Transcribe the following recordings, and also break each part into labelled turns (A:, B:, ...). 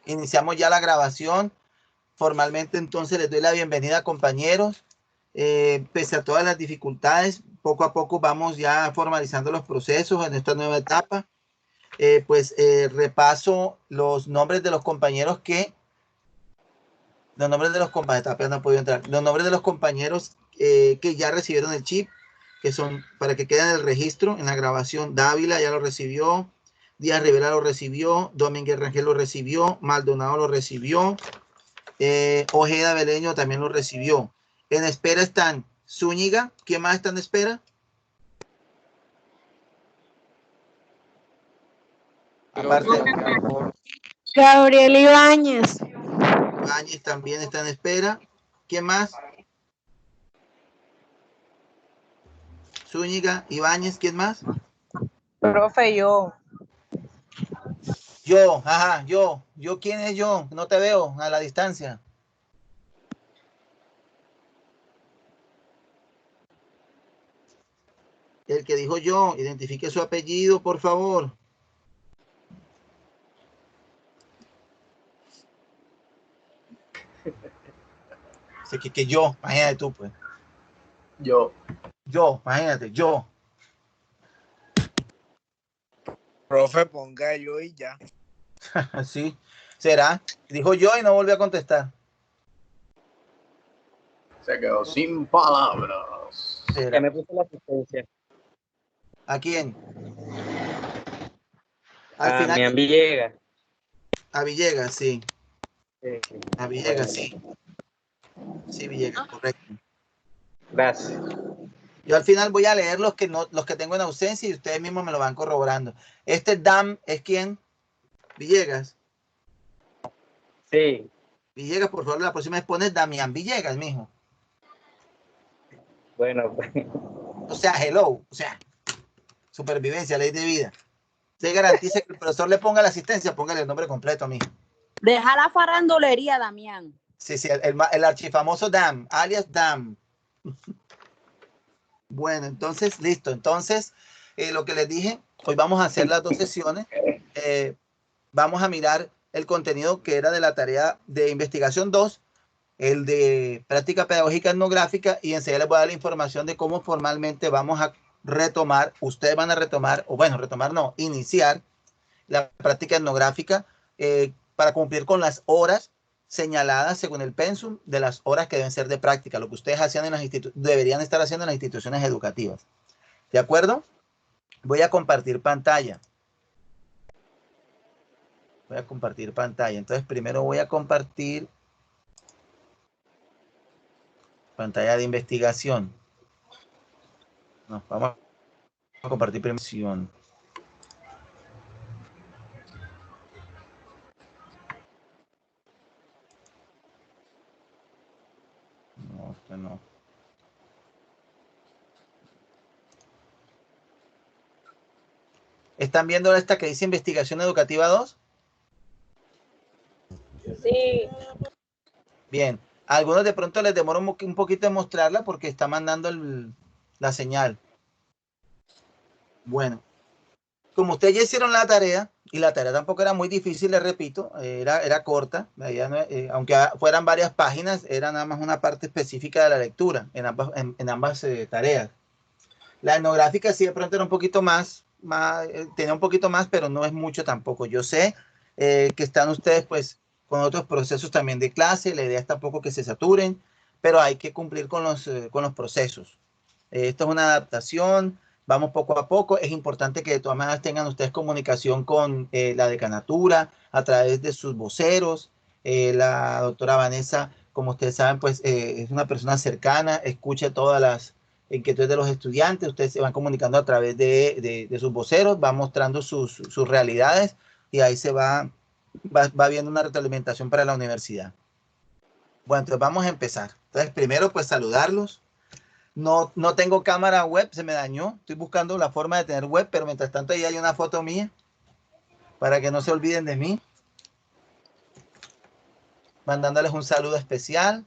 A: Iniciamos ya la grabación. Formalmente entonces les doy la bienvenida, compañeros. Pese a todas las dificultades, poco a poco vamos ya formalizando los procesos en esta nueva etapa. Repaso los nombres de los compañeros los nombres de los compañeros que ya recibieron el chip, que son para que queden en el registro en la grabación. Dávila ya lo recibió, Díaz Rivera lo recibió, Domínguez Rangel lo recibió, Maldonado lo recibió, Ojeda Beleño también lo recibió. En espera están Zúñiga. ¿Quién más está en espera? Aparte,
B: Gabriel Ibáñez.
A: Ibáñez también está en espera. ¿Quién más? Zúñiga, Ibáñez, ¿quién más?
C: Profe, yo.
A: Yo, ajá, yo. ¿Quién es yo? No te veo a la distancia. El que dijo yo, identifique su apellido, por favor. Sé que yo, imagínate tú, pues. Yo, imagínate, yo.
D: Profe, ponga yo y ya.
A: Sí, será. Dijo yo y no volvió a contestar.
E: Se quedó sin palabras.
A: ¿Será?
F: Ya me puse la asistencia.
A: ¿A quién?
F: Al final. A Villegas.
A: A Villegas, sí.
F: Sí.
A: A Villegas, sí. Sí, Villegas, correcto.
F: Gracias.
A: Yo al final voy a leer los que tengo en ausencia y ustedes mismos me lo van corroborando. Este DAM es quién? Villegas.
F: Sí.
A: Villegas, por favor, la próxima vez pones Damián Villegas, mijo.
F: Bueno, pues.
A: O sea, hello. O sea, supervivencia, ley de vida. Se garantiza que el profesor le ponga la asistencia, póngale el nombre completo, mijo.
C: Deja la farandolería, Damián.
A: Sí, el archifamoso DAM, alias DAM. Bueno, entonces, listo. Entonces, lo que les dije, hoy vamos a hacer las 2 sesiones. Vamos a mirar el contenido que era de la tarea de investigación 2, el de práctica pedagógica etnográfica, y enseguida les voy a dar la información de cómo formalmente vamos a retomar, ustedes van a retomar, o bueno, retomar no, iniciar la práctica etnográfica para cumplir con las horas señaladas según el pensum de las horas que deben ser de práctica, lo que ustedes hacían en las deberían estar haciendo en las instituciones educativas. ¿De acuerdo? Voy a compartir pantalla. Entonces, primero voy a compartir pantalla de investigación. No, vamos a compartir primero. No, esto no. ¿Están viendo esta que dice investigación educativa 2?
C: Sí.
A: Bien. A algunos de pronto les demora un poquito en mostrarla porque está mandando la señal. Bueno. Como ustedes ya hicieron la tarea, y la tarea tampoco era muy difícil, les repito, era corta, aunque fueran varias páginas, era nada más una parte específica de la lectura en ambas tareas. La etnográfica sí de pronto era un poquito más tenía un poquito más, pero no es mucho tampoco. Yo sé que están ustedes pues con otros procesos también de clase, la idea es tampoco que se saturen, pero hay que cumplir con los procesos. Esto es una adaptación, vamos poco a poco. Es importante que de todas maneras tengan ustedes comunicación con la decanatura a través de sus voceros. La doctora Vanessa, como ustedes saben, pues es una persona cercana, escucha todas las inquietudes de los estudiantes. Ustedes se van comunicando a través de sus voceros, van mostrando sus realidades y ahí se va viendo una retroalimentación para la universidad. Bueno, entonces vamos a empezar. Entonces, primero, pues saludarlos. No tengo cámara web, se me dañó. Estoy buscando la forma de tener web, pero mientras tanto ahí hay una foto mía para que no se olviden de mí. Mandándoles un saludo especial.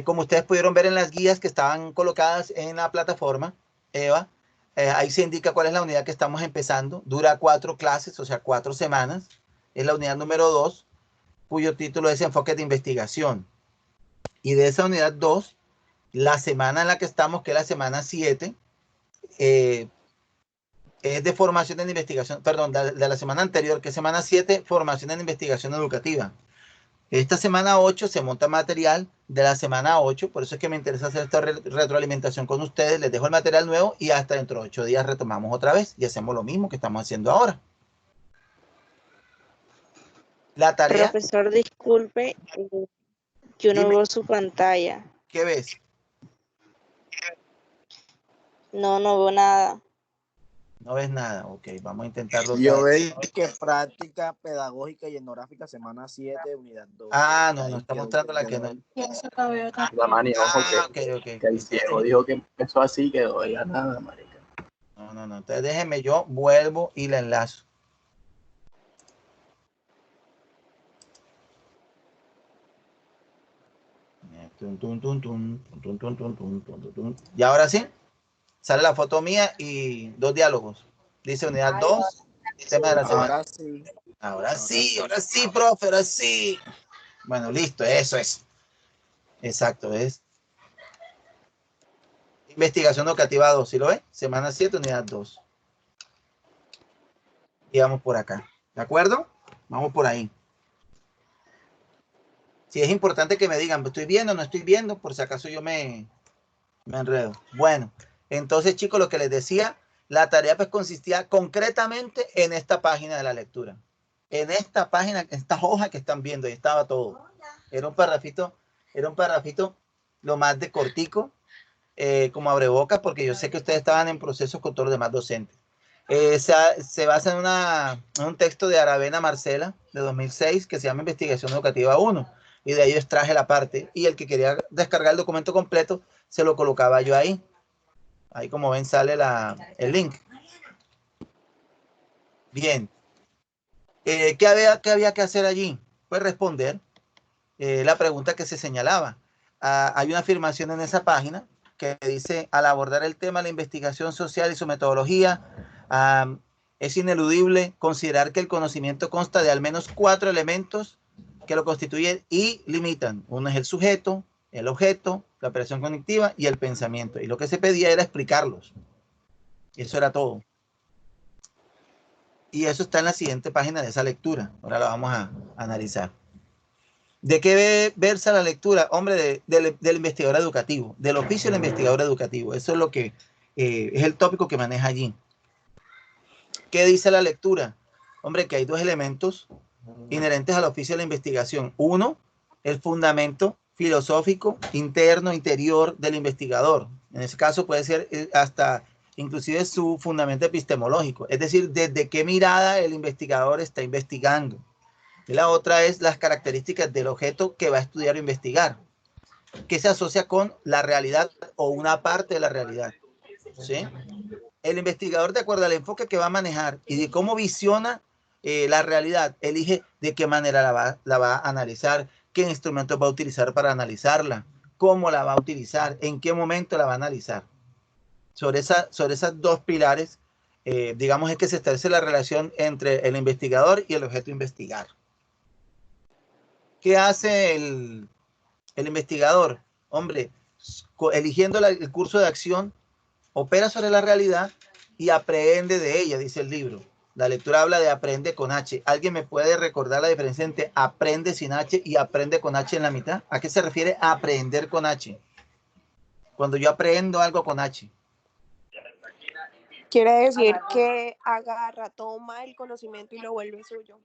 A: Como ustedes pudieron ver en las guías que estaban colocadas en la plataforma, Eva, Ahí se indica cuál es la unidad que estamos empezando. Dura 4 clases, o sea, 4 semanas. Es la unidad número 2, cuyo título es Enfoque de Investigación. Y de esa unidad 2, la semana en la que estamos, que es la semana 7, es de formación en investigación, perdón, de la semana anterior, que es semana 7, formación en investigación educativa. Esta semana 8 se monta material de la semana 8, por eso es que me interesa hacer esta retroalimentación con ustedes. Les dejo el material nuevo y hasta dentro de 8 días retomamos otra vez y hacemos lo mismo que estamos haciendo ahora. La tarea.
B: Profesor, disculpe, yo no
A: Dime.
B: veo su pantalla.
A: ¿Qué ves?
B: No veo nada.
A: No ves nada. Ok, vamos a intentarlo.
D: Yo veo que práctica pedagógica y etnográfica, semana 7, unidad 2.
A: Ah, no, está mostrando la que no.
E: La mani, ojo
A: Ok.
E: que el ciego dijo que empezó así, que no veía nada, marica.
A: No. Entonces déjenme, yo vuelvo y la enlazo. Y ahora sí, sale la foto mía y 2 diálogos. Dice unidad 2, tema de la semana. Ahora sí, profe, ahora sí. Bueno, listo, eso es. Exacto, es investigación educativa 2, ¿sí lo ves? Semana 7, unidad 2. Y vamos por acá, ¿de acuerdo? Vamos por ahí. Si es importante que me digan, ¿estoy viendo o no estoy viendo? Por si acaso yo me enredo. Bueno, entonces, chicos, lo que les decía, la tarea pues consistía concretamente en esta página de la lectura. En esta página, esta hoja que están viendo, ahí estaba todo. Era un parrafito lo más de cortico, como abrebocas, porque yo sé que ustedes estaban en procesos con todos los demás docentes. Se basa en un texto de Aravena Marcela, de 2006, que se llama Investigación Educativa 1. Y de ahí extraje la parte. Y el que quería descargar el documento completo, se lo colocaba yo ahí. Ahí, como ven, sale el link. Bien. ¿Qué había que hacer allí? Pues responder la pregunta que se señalaba. Hay una afirmación en esa página que dice: al abordar el tema de la investigación social y su metodología, es ineludible considerar que el conocimiento consta de al menos 4 elementos que lo constituyen y limitan. Uno es el sujeto, el objeto, la operación cognitiva y el pensamiento. Y lo que se pedía era explicarlos. Y eso era todo. Y eso está en la siguiente página de esa lectura. Ahora la vamos a analizar. ¿De qué versa la lectura? Hombre, del investigador educativo, del oficio del investigador educativo. Eso es lo que es el tópico que maneja allí. ¿Qué dice la lectura? Hombre, que hay 2 elementos inherentes al oficio de la investigación. Uno, el fundamento filosófico interno, interior del investigador. En ese caso puede ser hasta inclusive su fundamento epistemológico, es decir, desde qué mirada el investigador está investigando. Y la otra es las características del objeto que va a estudiar o investigar, que se asocia con la realidad o una parte de la realidad. ¿Sí? El investigador, de acuerdo al enfoque que va a manejar y de cómo visiona la realidad, elige de qué manera la va a analizar, qué instrumentos va a utilizar para analizarla, cómo la va a utilizar, en qué momento la va a analizar. Sobre esas 2 pilares, digamos, es que se establece la relación entre el investigador y el objeto a investigar. ¿Qué hace el investigador? Hombre, eligiendo el curso de acción, opera sobre la realidad y aprende de ella, dice el libro. La lectura habla de aprende con H. ¿Alguien me puede recordar la diferencia entre aprende sin H y aprende con H en la mitad? ¿A qué se refiere aprender con H? Cuando yo aprendo algo con H.
G: Quiere decir que agarra, toma el conocimiento y lo vuelve suyo.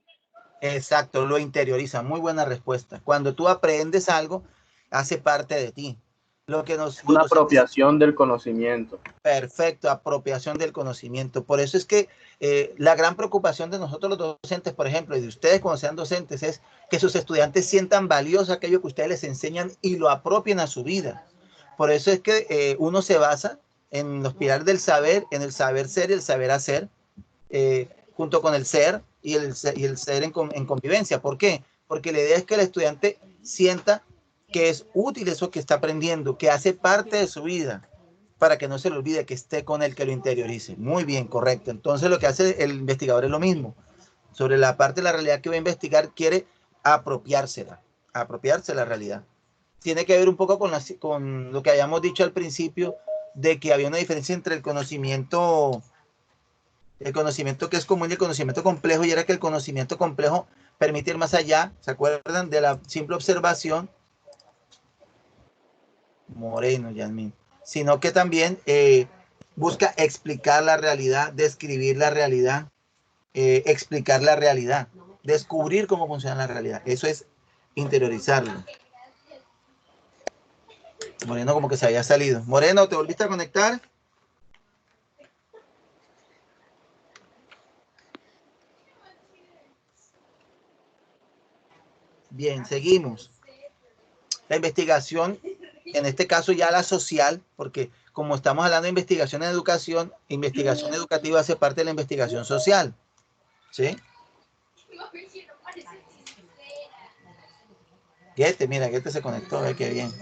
A: Exacto, lo interioriza. Muy buena respuesta. Cuando tú aprendes algo, hace parte de ti.
E: Una apropiación del conocimiento.
A: Perfecto, apropiación del conocimiento. Por eso es que la gran preocupación de nosotros los docentes, por ejemplo, y de ustedes cuando sean docentes, es que sus estudiantes sientan valioso aquello que ustedes les enseñan y lo apropien a su vida. Por eso es que uno se basa en los pilares del saber, en el saber ser y el saber hacer, junto con el ser y el ser en convivencia. ¿Por qué? Porque la idea es que el estudiante sienta que es útil eso que está aprendiendo, que hace parte de su vida. para que no se le olvide, que esté con él, que lo interiorice. Muy bien, correcto. Entonces lo que hace el investigador es lo mismo. Sobre la parte de la realidad que va a investigar, quiere apropiarse la realidad. Tiene que ver un poco con lo que habíamos dicho al principio, de que había una diferencia entre el conocimiento que es común y el conocimiento complejo, y era que el conocimiento complejo permite ir más allá, ¿se acuerdan? De la simple observación, Moreno, Yasmin, sino que también busca explicar la realidad, describir la realidad, explicar la realidad, descubrir cómo funciona la realidad. Eso es interiorizarlo. Moreno como que se había salido. Moreno, ¿te volviste a conectar? Bien, seguimos. La investigación, en este caso ya la social, porque como estamos hablando de investigación en educación, investigación educativa hace parte de la investigación social. ¿Sí? Mira, Guete se conectó, ve qué bien.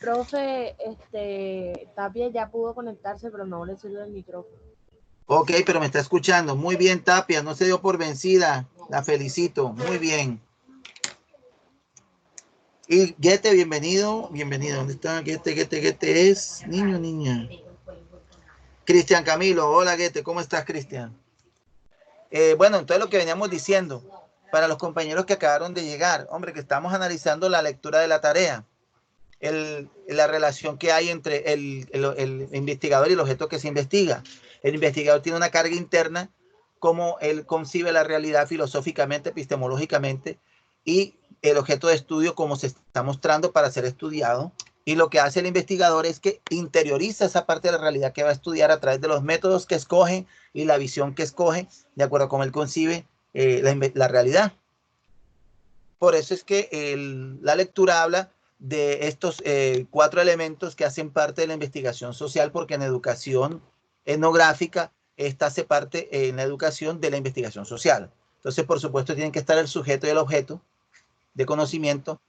C: Profe, Tapia ya pudo conectarse, pero no le sirve el micrófono.
A: Ok, pero me está escuchando. Muy bien, Tapia, no se dio por vencida. La felicito, muy bien. Y Guete, bienvenido, bienvenido. ¿Dónde está Guete? Guete es niño, niña. Cristian Camilo, hola Guete, ¿cómo estás, Cristian? Bueno, entonces lo que veníamos diciendo, para los compañeros que acabaron de llegar, hombre, que estamos analizando la lectura de la tarea, la relación que hay entre el investigador y el objeto que se investiga. El investigador tiene una carga interna, como él concibe la realidad filosóficamente, epistemológicamente, y el objeto de estudio como se está mostrando para ser estudiado. Y lo que hace el investigador es que interioriza esa parte de la realidad que va a estudiar a través de los métodos que escoge y la visión que escoge, de acuerdo a cómo él concibe la realidad. Por eso es que la lectura habla de estos 4 elementos que hacen parte de la investigación social, porque en educación etnográfica esta hace parte en la educación de la investigación social. Entonces, por supuesto, tienen que estar el sujeto y el objeto de conocimiento,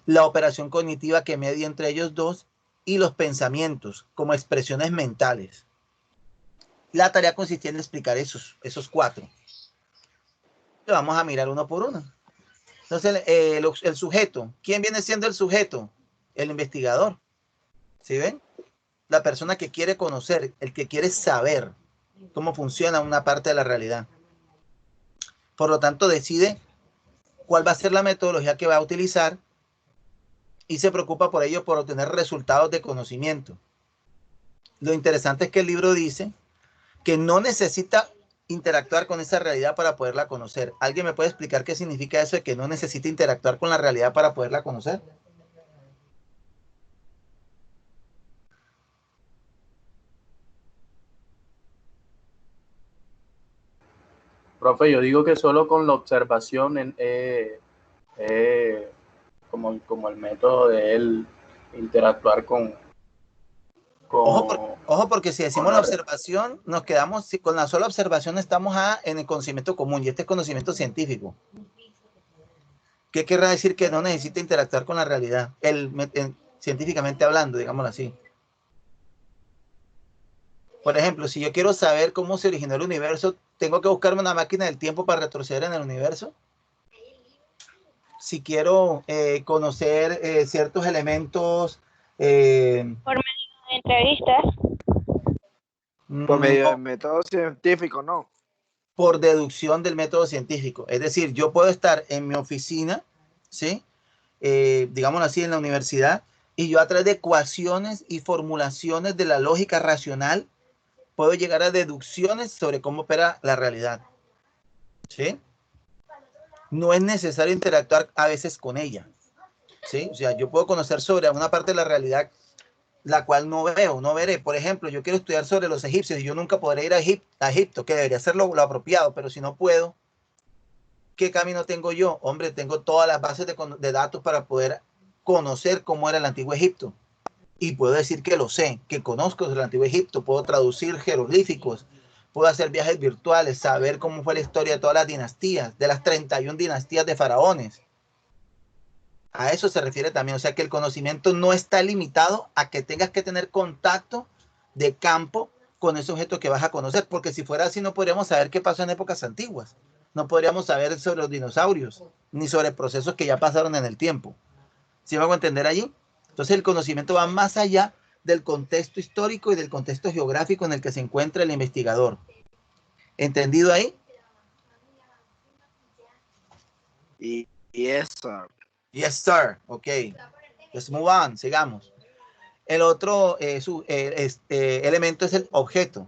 A: la operación cognitiva que media entre ellos dos, y los pensamientos como expresiones mentales. La tarea consistía en explicar esos 4. Lo vamos a mirar uno por uno. Entonces, el sujeto, ¿quién viene siendo el sujeto? El investigador. ¿Sí ven? La persona que quiere conocer, el que quiere saber cómo funciona una parte de la realidad. Por lo tanto, decide cuál va a ser la metodología que va a utilizar y se preocupa por ello, por obtener resultados de conocimiento. Lo interesante es que el libro dice que no necesita interactuar con esa realidad para poderla conocer. ¿Alguien me puede explicar qué significa eso de que no necesita interactuar con la realidad para poderla conocer?
E: Profe, yo digo que solo con la observación como el método de él interactuar con
A: Ojo, porque si decimos la observación, nos quedamos, si con la sola observación estamos en el conocimiento común, y este es conocimiento científico. ¿Qué querrá decir que no necesita interactuar con la realidad? Científicamente hablando, digámoslo así. Por ejemplo, si yo quiero saber cómo se originó el universo, ¿tengo que buscarme una máquina del tiempo para retroceder en el universo? Si quiero conocer ciertos elementos...
B: Por medio de entrevistas.
D: Por medio del método científico, ¿no?
A: Por deducción del método científico. Es decir, yo puedo estar en mi oficina, ¿sí? Digámoslo así, en la universidad, y yo a través de ecuaciones y formulaciones de la lógica racional puedo llegar a deducciones sobre cómo opera la realidad. ¿Sí? No es necesario interactuar a veces con ella. ¿Sí? O sea, yo puedo conocer sobre una parte de la realidad la cual no veré. Por ejemplo, yo quiero estudiar sobre los egipcios y yo nunca podré ir a Egipto, que debería ser lo apropiado, pero si no puedo, ¿qué camino tengo yo? Hombre, tengo todas las bases de datos para poder conocer cómo era el antiguo Egipto. Y puedo decir que lo sé, que conozco del antiguo Egipto, puedo traducir jeroglíficos, puedo hacer viajes virtuales, saber cómo fue la historia de todas las dinastías, de las 31 dinastías de faraones. A eso se refiere también. O sea que el conocimiento no está limitado a que tengas que tener contacto de campo con ese objeto que vas a conocer, porque si fuera así no podríamos saber qué pasó en épocas antiguas. No podríamos saber sobre los dinosaurios, ni sobre procesos que ya pasaron en el tiempo. ¿Sí me hago entender allí? Entonces el conocimiento va más allá del contexto histórico y del contexto geográfico en el que se encuentra el investigador. ¿Entendido ahí?
D: Y eso.
A: Yes, sir. Ok. Let's move on. Sigamos. El otro elemento es el objeto.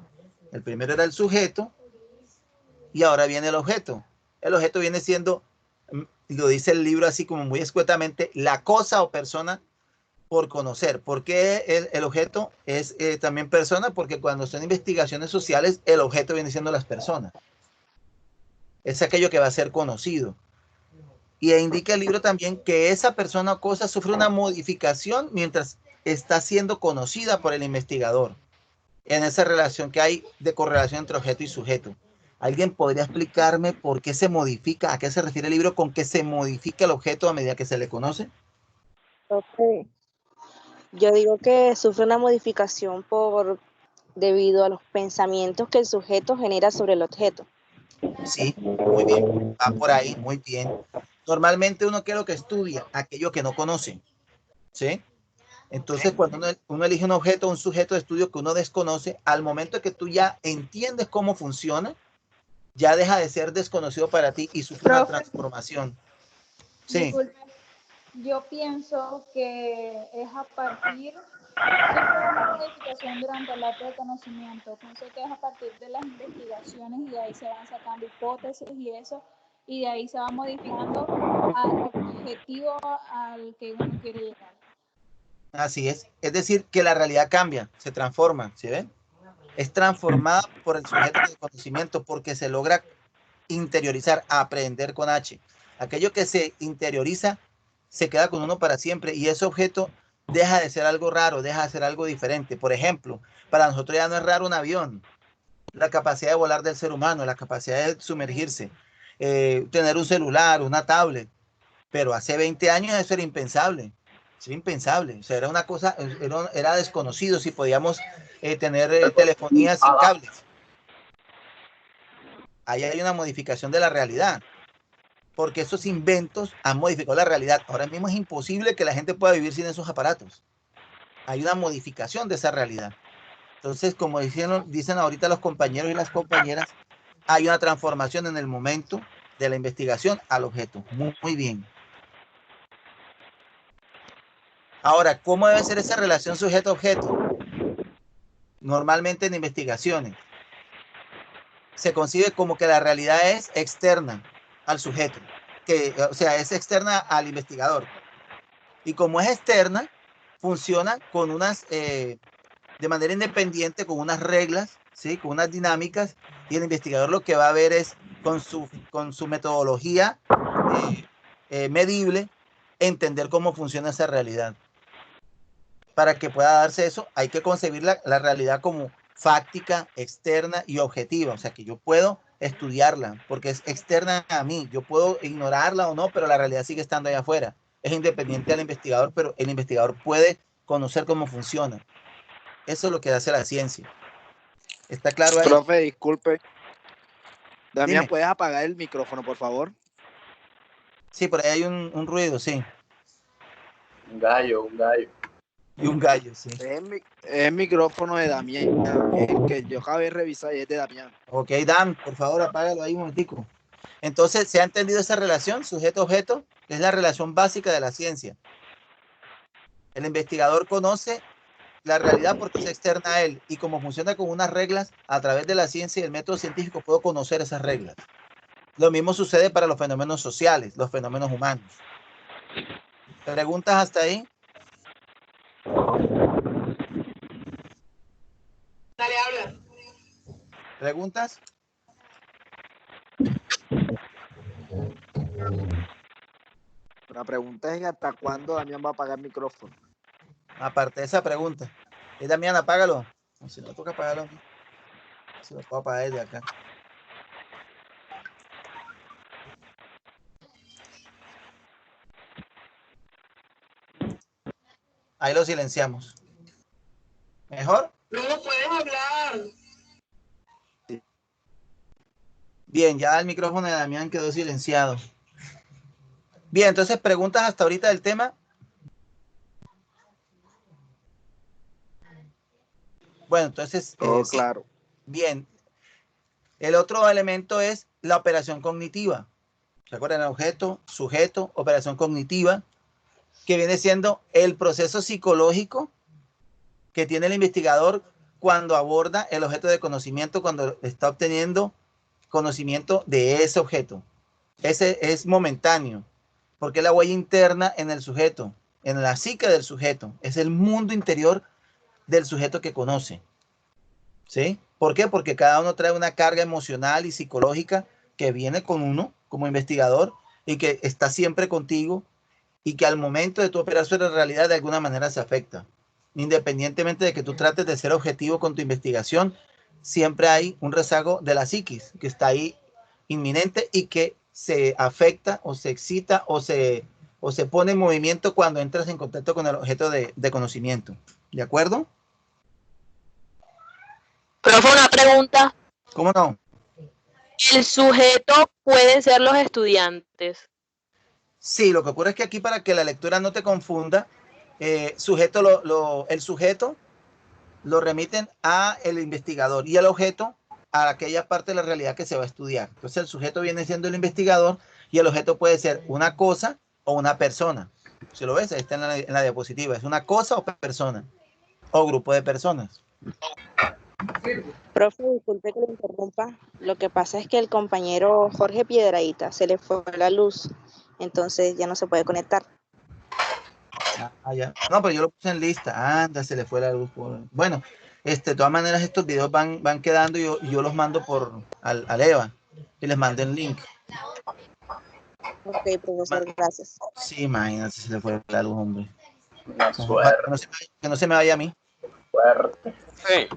A: El primero era el sujeto y ahora viene el objeto. El objeto viene siendo, lo dice el libro así como muy escuetamente, la cosa o persona por conocer. ¿Por qué el objeto es también persona? Porque cuando son investigaciones sociales, el objeto viene siendo las personas. Es aquello que va a ser conocido. Y indica el libro también que esa persona o cosa sufre una modificación mientras está siendo conocida por el investigador en esa relación que hay de correlación entre objeto y sujeto. ¿Alguien podría explicarme por qué se modifica? ¿A qué se refiere el libro con que se modifica el objeto a medida que se le conoce?
B: Ok. Yo digo que sufre una modificación debido a los pensamientos que el sujeto genera sobre el objeto.
A: Sí, muy bien. Va por ahí, muy bien. Normalmente uno, ¿qué es lo que estudia? Aquello que no conoce. ¿Sí? Entonces, cuando uno elige un objeto, un sujeto de estudio que uno desconoce, al momento que tú ya entiendes cómo funciona, ya deja de ser desconocido para ti y sufre una transformación. Sí.
H: Disculpe, yo pienso que es a partir, siempre hay una modificación durante el acto de conocimiento, pienso que es a partir de las investigaciones y de ahí se van sacando hipótesis y eso, y de ahí se va modificando al objetivo al que uno quiere llegar.
A: Así es. Es decir, que la realidad cambia, se transforma, ¿sí ven? Es transformada por el sujeto de conocimiento porque se logra interiorizar, aprender con H. Aquello que se interioriza se queda con uno para siempre y ese objeto deja de ser algo raro, deja de ser algo diferente. Por ejemplo, para nosotros ya no es raro un avión, la capacidad de volar del ser humano, la capacidad de sumergirse, tener un celular, una tablet, pero hace 20 años eso era impensable. Sí, impensable. O sea, era una cosa, era desconocido si podíamos tener telefonía sin cables. Ahí hay una modificación de la realidad, porque esos inventos han modificado la realidad. Ahora mismo es imposible que la gente pueda vivir sin esos aparatos. Hay una modificación de esa realidad. Entonces, como dicen ahorita los compañeros y las compañeras, hay una transformación en el momento de la investigación al objeto. Muy, muy bien. Ahora, ¿cómo debe ser esa relación sujeto-objeto? Normalmente en investigaciones se concibe como que la realidad es externa al sujeto, que, o sea, es externa al investigador. Y como es externa, funciona con de manera independiente, con unas reglas, ¿sí? Con unas dinámicas, y el investigador lo que va a ver es con su metodología medible, entender cómo funciona esa realidad. Para que pueda darse eso, hay que concebir la realidad como fáctica, externa y objetiva. O sea, que yo puedo estudiarla porque es externa a mí. Yo puedo ignorarla o no, pero la realidad sigue estando allá afuera. Es independiente del investigador, pero el investigador puede conocer cómo funciona. Eso es lo que hace la ciencia. ¿Está claro ahí?
D: Profe, disculpe. Damián,
A: Dime.
D: ¿puedes apagar el micrófono, por favor?
A: Sí, por ahí hay un ruido, sí.
E: Un gallo, un gallo.
A: Y un gallo, sí.
D: Es el micrófono de Damián, el que yo acabé de revisar y es de Damián.
A: Ok, Dan, por favor, apágalo ahí un momentico. Entonces, ¿se ha entendido esa relación sujeto-objeto? Es la relación básica de la ciencia. El investigador conoce la realidad porque es externa a él y como funciona con unas reglas, a través de la ciencia y el método científico puedo conocer esas reglas. Lo mismo sucede para los fenómenos sociales, los fenómenos humanos. ¿Preguntas hasta ahí?
I: Dale, habla.
A: ¿Preguntas?
D: La pregunta es hasta cuándo Damián va a apagar el micrófono.
A: Aparte de esa pregunta. Damián, apágalo. No, si no toca apagarlo aquí. Si lo puedo apagar desde acá. Ahí lo silenciamos. ¿Mejor?
G: No puedes hablar.
A: Bien, ya el micrófono de Damián quedó silenciado. Bien, entonces preguntas hasta ahorita del tema. Bueno, entonces...
D: Todo claro.
A: Bien. El otro elemento es la operación cognitiva. ¿Se acuerdan? Objeto, sujeto, operación cognitiva, que viene siendo el proceso psicológico que tiene el investigador cuando aborda el objeto de conocimiento, cuando está obteniendo conocimiento de ese objeto. Ese es momentáneo, porque es la huella interna en el sujeto, en la psique del sujeto. Es el mundo interior del sujeto que conoce. ¿Sí? ¿Por qué? Porque cada uno trae una carga emocional y psicológica que viene con uno como investigador y que está siempre contigo y que al momento de tu operar sobre la realidad de alguna manera se afecta. Independientemente de que tú trates de ser objetivo con tu investigación, siempre hay un rezago de la psiquis que está ahí inminente y que se afecta o se excita o se pone en movimiento cuando entras en contacto con el objeto de conocimiento. ¿De acuerdo?
I: Profe, una pregunta.
A: ¿Cómo no?
I: ¿El sujeto pueden ser los estudiantes?
A: Sí, lo que ocurre es que aquí para que la lectura no te confunda, el sujeto lo remiten a el investigador y el objeto a aquella parte de la realidad que se va a estudiar. Entonces el sujeto viene siendo el investigador y el objeto puede ser una cosa o una persona. Si lo ves, ahí está en la diapositiva. Es una cosa o persona o grupo de personas.
B: Profe, disculpe que lo interrumpa. Lo que pasa es que el compañero Jorge Piedrahíta se le fue la luz, entonces ya no se puede conectar.
A: Ya. No, pero yo lo puse en lista. Anda, se le fue la luz. Bueno, de todas maneras estos videos van quedando y yo los mando al Eva y les mando el link.
B: Ok, profesor, gracias.
A: Sí, imagínate, se le fue la luz, hombre.
E: Una suerte.
A: Que no se me vaya a mí.
E: Suerte.
J: Sí.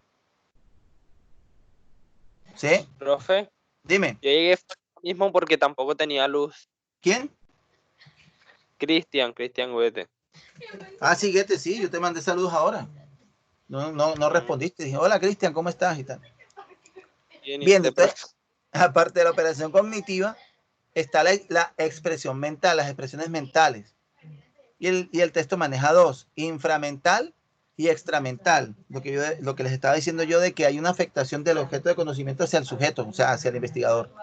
A: ¿Sí?
J: Profe,
A: Dime.
J: yo llegué mismo porque tampoco tenía luz.
A: ¿Quién?
J: Cristian Goethe.
A: Ah, sí, Guete, sí, yo te mandé saludos ahora. No respondiste. Dije, hola, Cristian, ¿cómo estás? Y tal. Bien, entonces, aparte de la operación cognitiva, está la expresión mental, las expresiones mentales. Y el texto maneja dos, inframental y extramental. Lo que les estaba diciendo yo de que hay una afectación del objeto de conocimiento hacia el sujeto, o sea, hacia el investigador.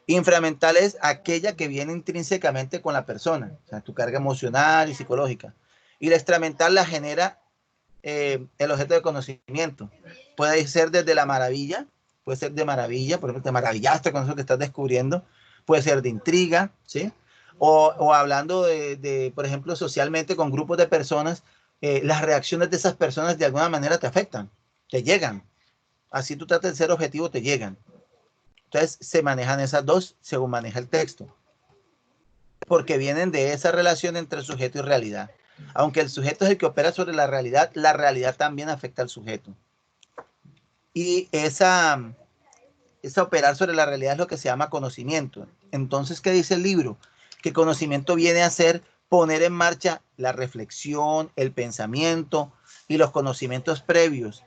A: Inframental es aquella que viene intrínsecamente con la persona, o sea, tu carga emocional y psicológica. Y la extramental la genera el objeto de conocimiento. Puede ser desde la maravilla, puede ser de maravilla, por ejemplo, te maravillaste con eso que estás descubriendo, puede ser de intriga, ¿sí? O hablando por ejemplo, socialmente con grupos de personas, las reacciones de esas personas de alguna manera te afectan, te llegan. Así tú tratas de ser objetivo, te llegan. Entonces se manejan esas dos según maneja el texto. Porque vienen de esa relación entre sujeto y realidad. Aunque el sujeto es el que opera sobre la realidad también afecta al sujeto. Y esa operar sobre la realidad es lo que se llama conocimiento. Entonces, ¿qué dice el libro? Que conocimiento viene a ser poner en marcha la reflexión, el pensamiento y los conocimientos previos,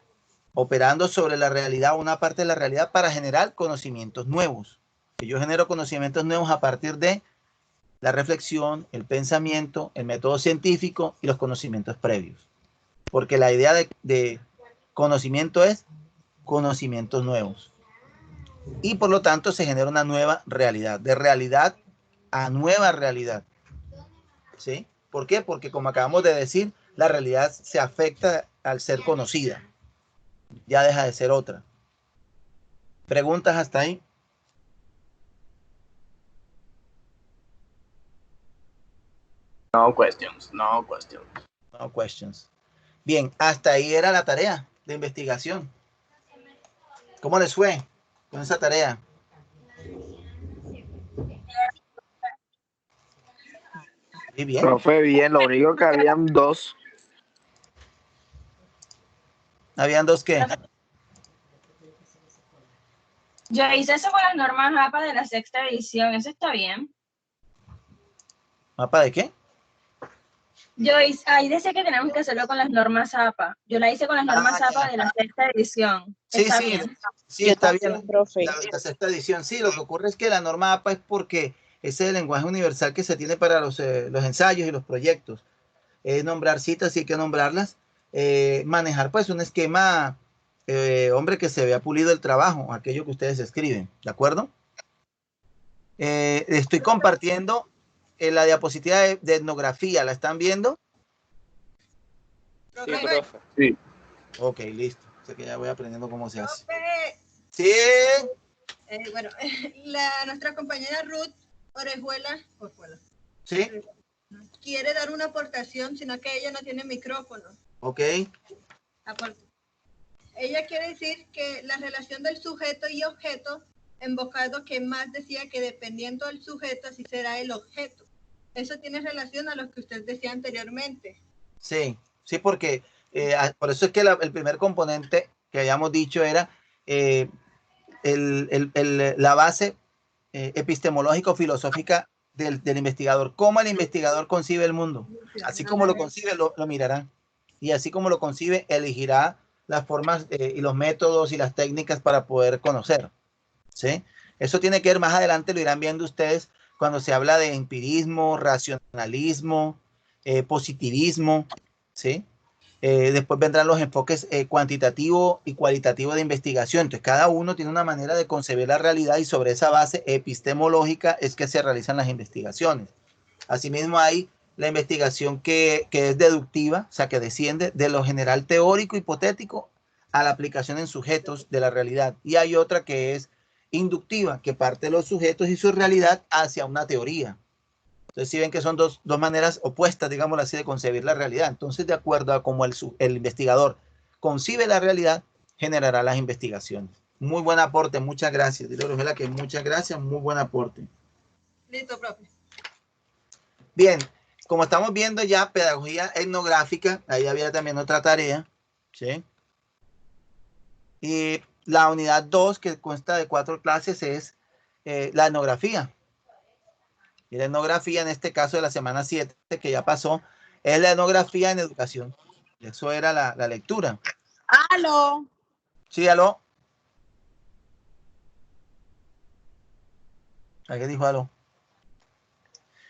A: operando sobre la realidad, una parte de la realidad para generar conocimientos nuevos. Que yo genero conocimientos nuevos a partir de la reflexión, el pensamiento, el método científico y los conocimientos previos. Porque la idea de conocimiento es conocimientos nuevos. Y por lo tanto se genera una nueva realidad, de realidad a nueva realidad. ¿Sí? ¿Por qué? Porque como acabamos de decir, la realidad se afecta al ser conocida. Ya deja de ser otra. ¿Preguntas hasta ahí?
E: No questions, no questions.
A: No questions. Bien, hasta ahí era la tarea de investigación. ¿Cómo les fue con esa tarea? Muy bien.
D: Profe, bien, lo único que habían dos.
A: ¿Habían dos qué?
K: Yo hice eso con las normas APA de la sexta edición, eso está bien.
A: ¿Mapa de qué?
K: Ahí decía que tenemos que hacerlo con las normas APA. Yo la hice con las normas APA de la 6ª edición.
A: Sí,
K: ¿Está
A: sí,
K: bien?
A: sí, está bien. La 6ª edición, sí, lo que ocurre es que la norma APA es porque ese es el lenguaje universal que se tiene para los ensayos y los proyectos. Es nombrar citas, sí hay que nombrarlas. Manejar pues un esquema, hombre, que se vea pulido el trabajo, aquello que ustedes escriben, ¿de acuerdo? Estoy compartiendo la diapositiva de etnografía, ¿la están viendo?
J: Sí, profe.
E: Sí.
A: Ok, listo. Sé que ya voy aprendiendo cómo se hace.
L: Profe,
A: Sí.
L: Bueno, nuestra compañera Ruth Orejuela
A: Sí.
L: quiere dar una aportación, sino que ella no tiene micrófono.
A: Ok.
L: Ella quiere decir que la relación del sujeto y objeto, en vocablo que más decía que dependiendo del sujeto, así será el objeto. Eso tiene relación a lo que usted decía anteriormente.
A: Sí, sí, porque por eso es que el primer componente que habíamos dicho era la base epistemológico-filosófica del investigador. Cómo el investigador concibe el mundo. Así como lo concibe, lo mirará. Y así como lo concibe, elegirá las formas y los métodos y las técnicas para poder conocer. ¿Sí? Eso tiene que ver más adelante, lo irán viendo ustedes cuando se habla de empirismo, racionalismo, positivismo, ¿sí? Después vendrán los enfoques cuantitativo y cualitativo de investigación. Entonces, cada uno tiene una manera de concebir la realidad y sobre esa base epistemológica es que se realizan las investigaciones. Asimismo, hay la investigación que es deductiva, o sea, que desciende de lo general teórico hipotético a la aplicación en sujetos de la realidad. Y hay otra que es inductiva, que parte de los sujetos y su realidad hacia una teoría. Entonces, si ven que son dos maneras opuestas, digamos así, de concebir la realidad. Entonces, de acuerdo a cómo el investigador concibe la realidad, generará las investigaciones. Muy buen aporte, muchas gracias. Dile a Rosela que muchas gracias, muy buen aporte.
L: Listo, profe.
A: Bien, como estamos viendo ya pedagogía etnográfica, ahí había también otra tarea, ¿sí? Y la unidad 2, que consta de 4 clases, es la etnografía. Y la etnografía, en este caso de la semana 7, que ya pasó, es la etnografía en educación. Eso era la lectura.
G: ¡Aló!
A: Sí, aló. ¿Alguien dijo aló?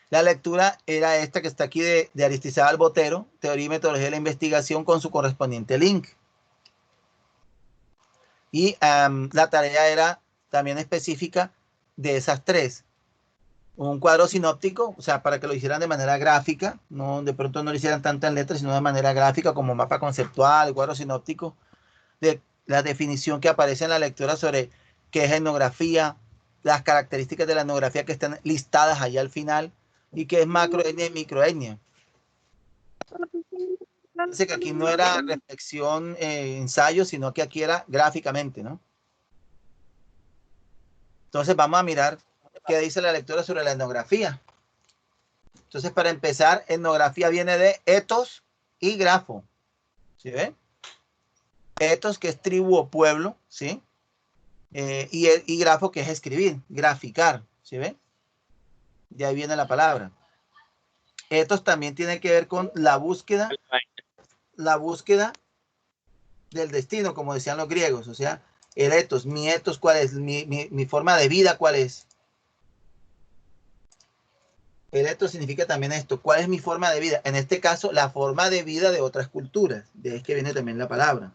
A: La lectura era esta que está aquí de Aristizábal Botero, Teoría y Metodología de la Investigación, con su correspondiente link. Y la tarea era también específica de esas 3. Un cuadro sinóptico, o sea, para que lo hicieran de manera gráfica, no de pronto no lo hicieran tanto en letras, sino de manera gráfica, como mapa conceptual, cuadro sinóptico, de la definición que aparece en la lectura sobre qué es etnografía, las características de la etnografía que están listadas allá al final, y qué es macroetnia y microetnia. Dice que aquí no era reflexión, ensayo, sino que aquí era gráficamente, ¿no? Entonces vamos a mirar qué dice la lectura sobre la etnografía. Entonces, para empezar, etnografía viene de etos y grafo. ¿Sí ven? Etos, que es tribu o pueblo, ¿sí? Y grafo, que es escribir, graficar. ¿Sí ven? De ahí viene la palabra. Etos también tiene que ver con la búsqueda del destino, como decían los griegos. O sea, el etos, ¿cuál es? Mi forma de vida, ¿cuál es? El etos significa también esto. ¿Cuál es mi forma de vida? En este caso, la forma de vida de otras culturas. De ahí es que viene también la palabra.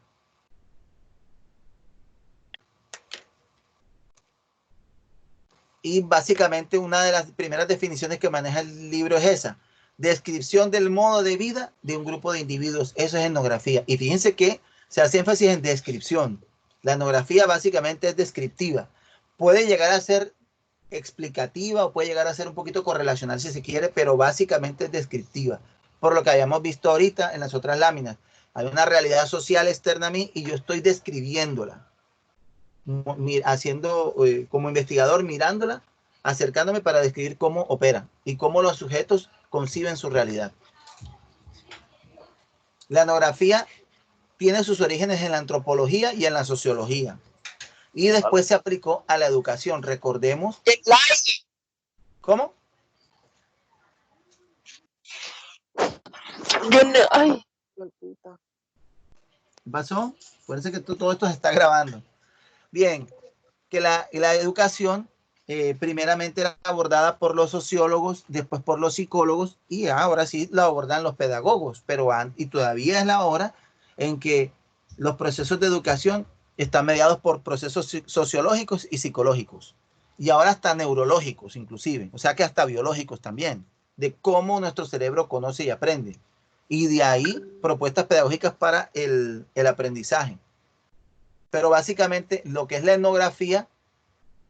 A: Y básicamente una de las primeras definiciones que maneja el libro es esa. Descripción del modo de vida de un grupo de individuos. Eso es etnografía. Y fíjense que se hace énfasis en descripción. La etnografía básicamente es descriptiva. Puede llegar a ser explicativa o puede llegar a ser un poquito correlacional si se quiere, pero básicamente es descriptiva. Por lo que habíamos visto ahorita en las otras láminas. Hay una realidad social externa a mí y yo estoy describiéndola. Haciendo como investigador, mirándola, acercándome para describir cómo opera y cómo los sujetos conciben su realidad. La etnografía tiene sus orígenes en la antropología y en la sociología. Y después se aplicó a la educación. Recordemos. ¿Cómo?
I: Yo no, ay,
A: ¿Qué pasó? Acuérdense que todo esto se está grabando. Bien, que la educación primeramente era abordada por los sociólogos, después por los psicólogos y ahora sí la abordan los pedagogos, pero y todavía es la hora en que los procesos de educación están mediados por procesos sociológicos y psicológicos y ahora hasta neurológicos inclusive, o sea que hasta biológicos también, de cómo nuestro cerebro conoce y aprende. Y de ahí propuestas pedagógicas para el aprendizaje. Pero básicamente lo que es la etnografía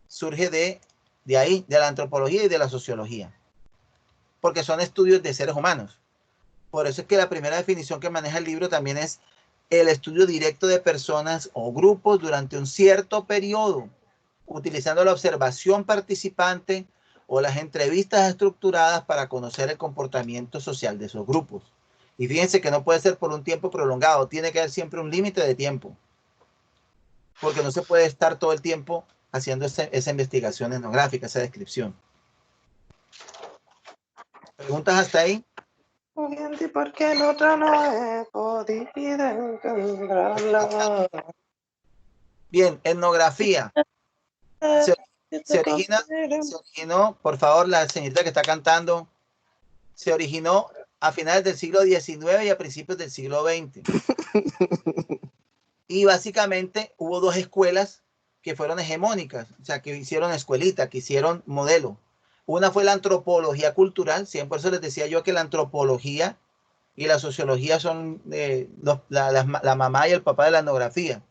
A: surge de ahí, de la antropología y de la sociología, porque son estudios de seres humanos. Por eso es que la primera definición que maneja el libro también es el estudio directo de personas o grupos durante un cierto periodo, utilizando la observación participante o las entrevistas estructuradas para conocer el comportamiento social de esos grupos. Y fíjense que no puede ser por un tiempo prolongado, tiene que haber siempre un límite de tiempo, porque no se puede estar todo el tiempo haciendo esa investigación etnográfica, esa descripción. ¿Preguntas hasta ahí?
M: ¿Por qué en otra no he podido encontrarla?
A: Bien, etnografía. Se originó, por favor, la señorita que está cantando, se originó a finales del siglo XIX y a principios del siglo XX. Y básicamente hubo dos escuelas que fueron hegemónicas, o sea, que hicieron escuelita, que hicieron modelo. Una fue la antropología cultural, siempre por eso les decía yo que la antropología y la sociología son la mamá y el papá de la etnografía.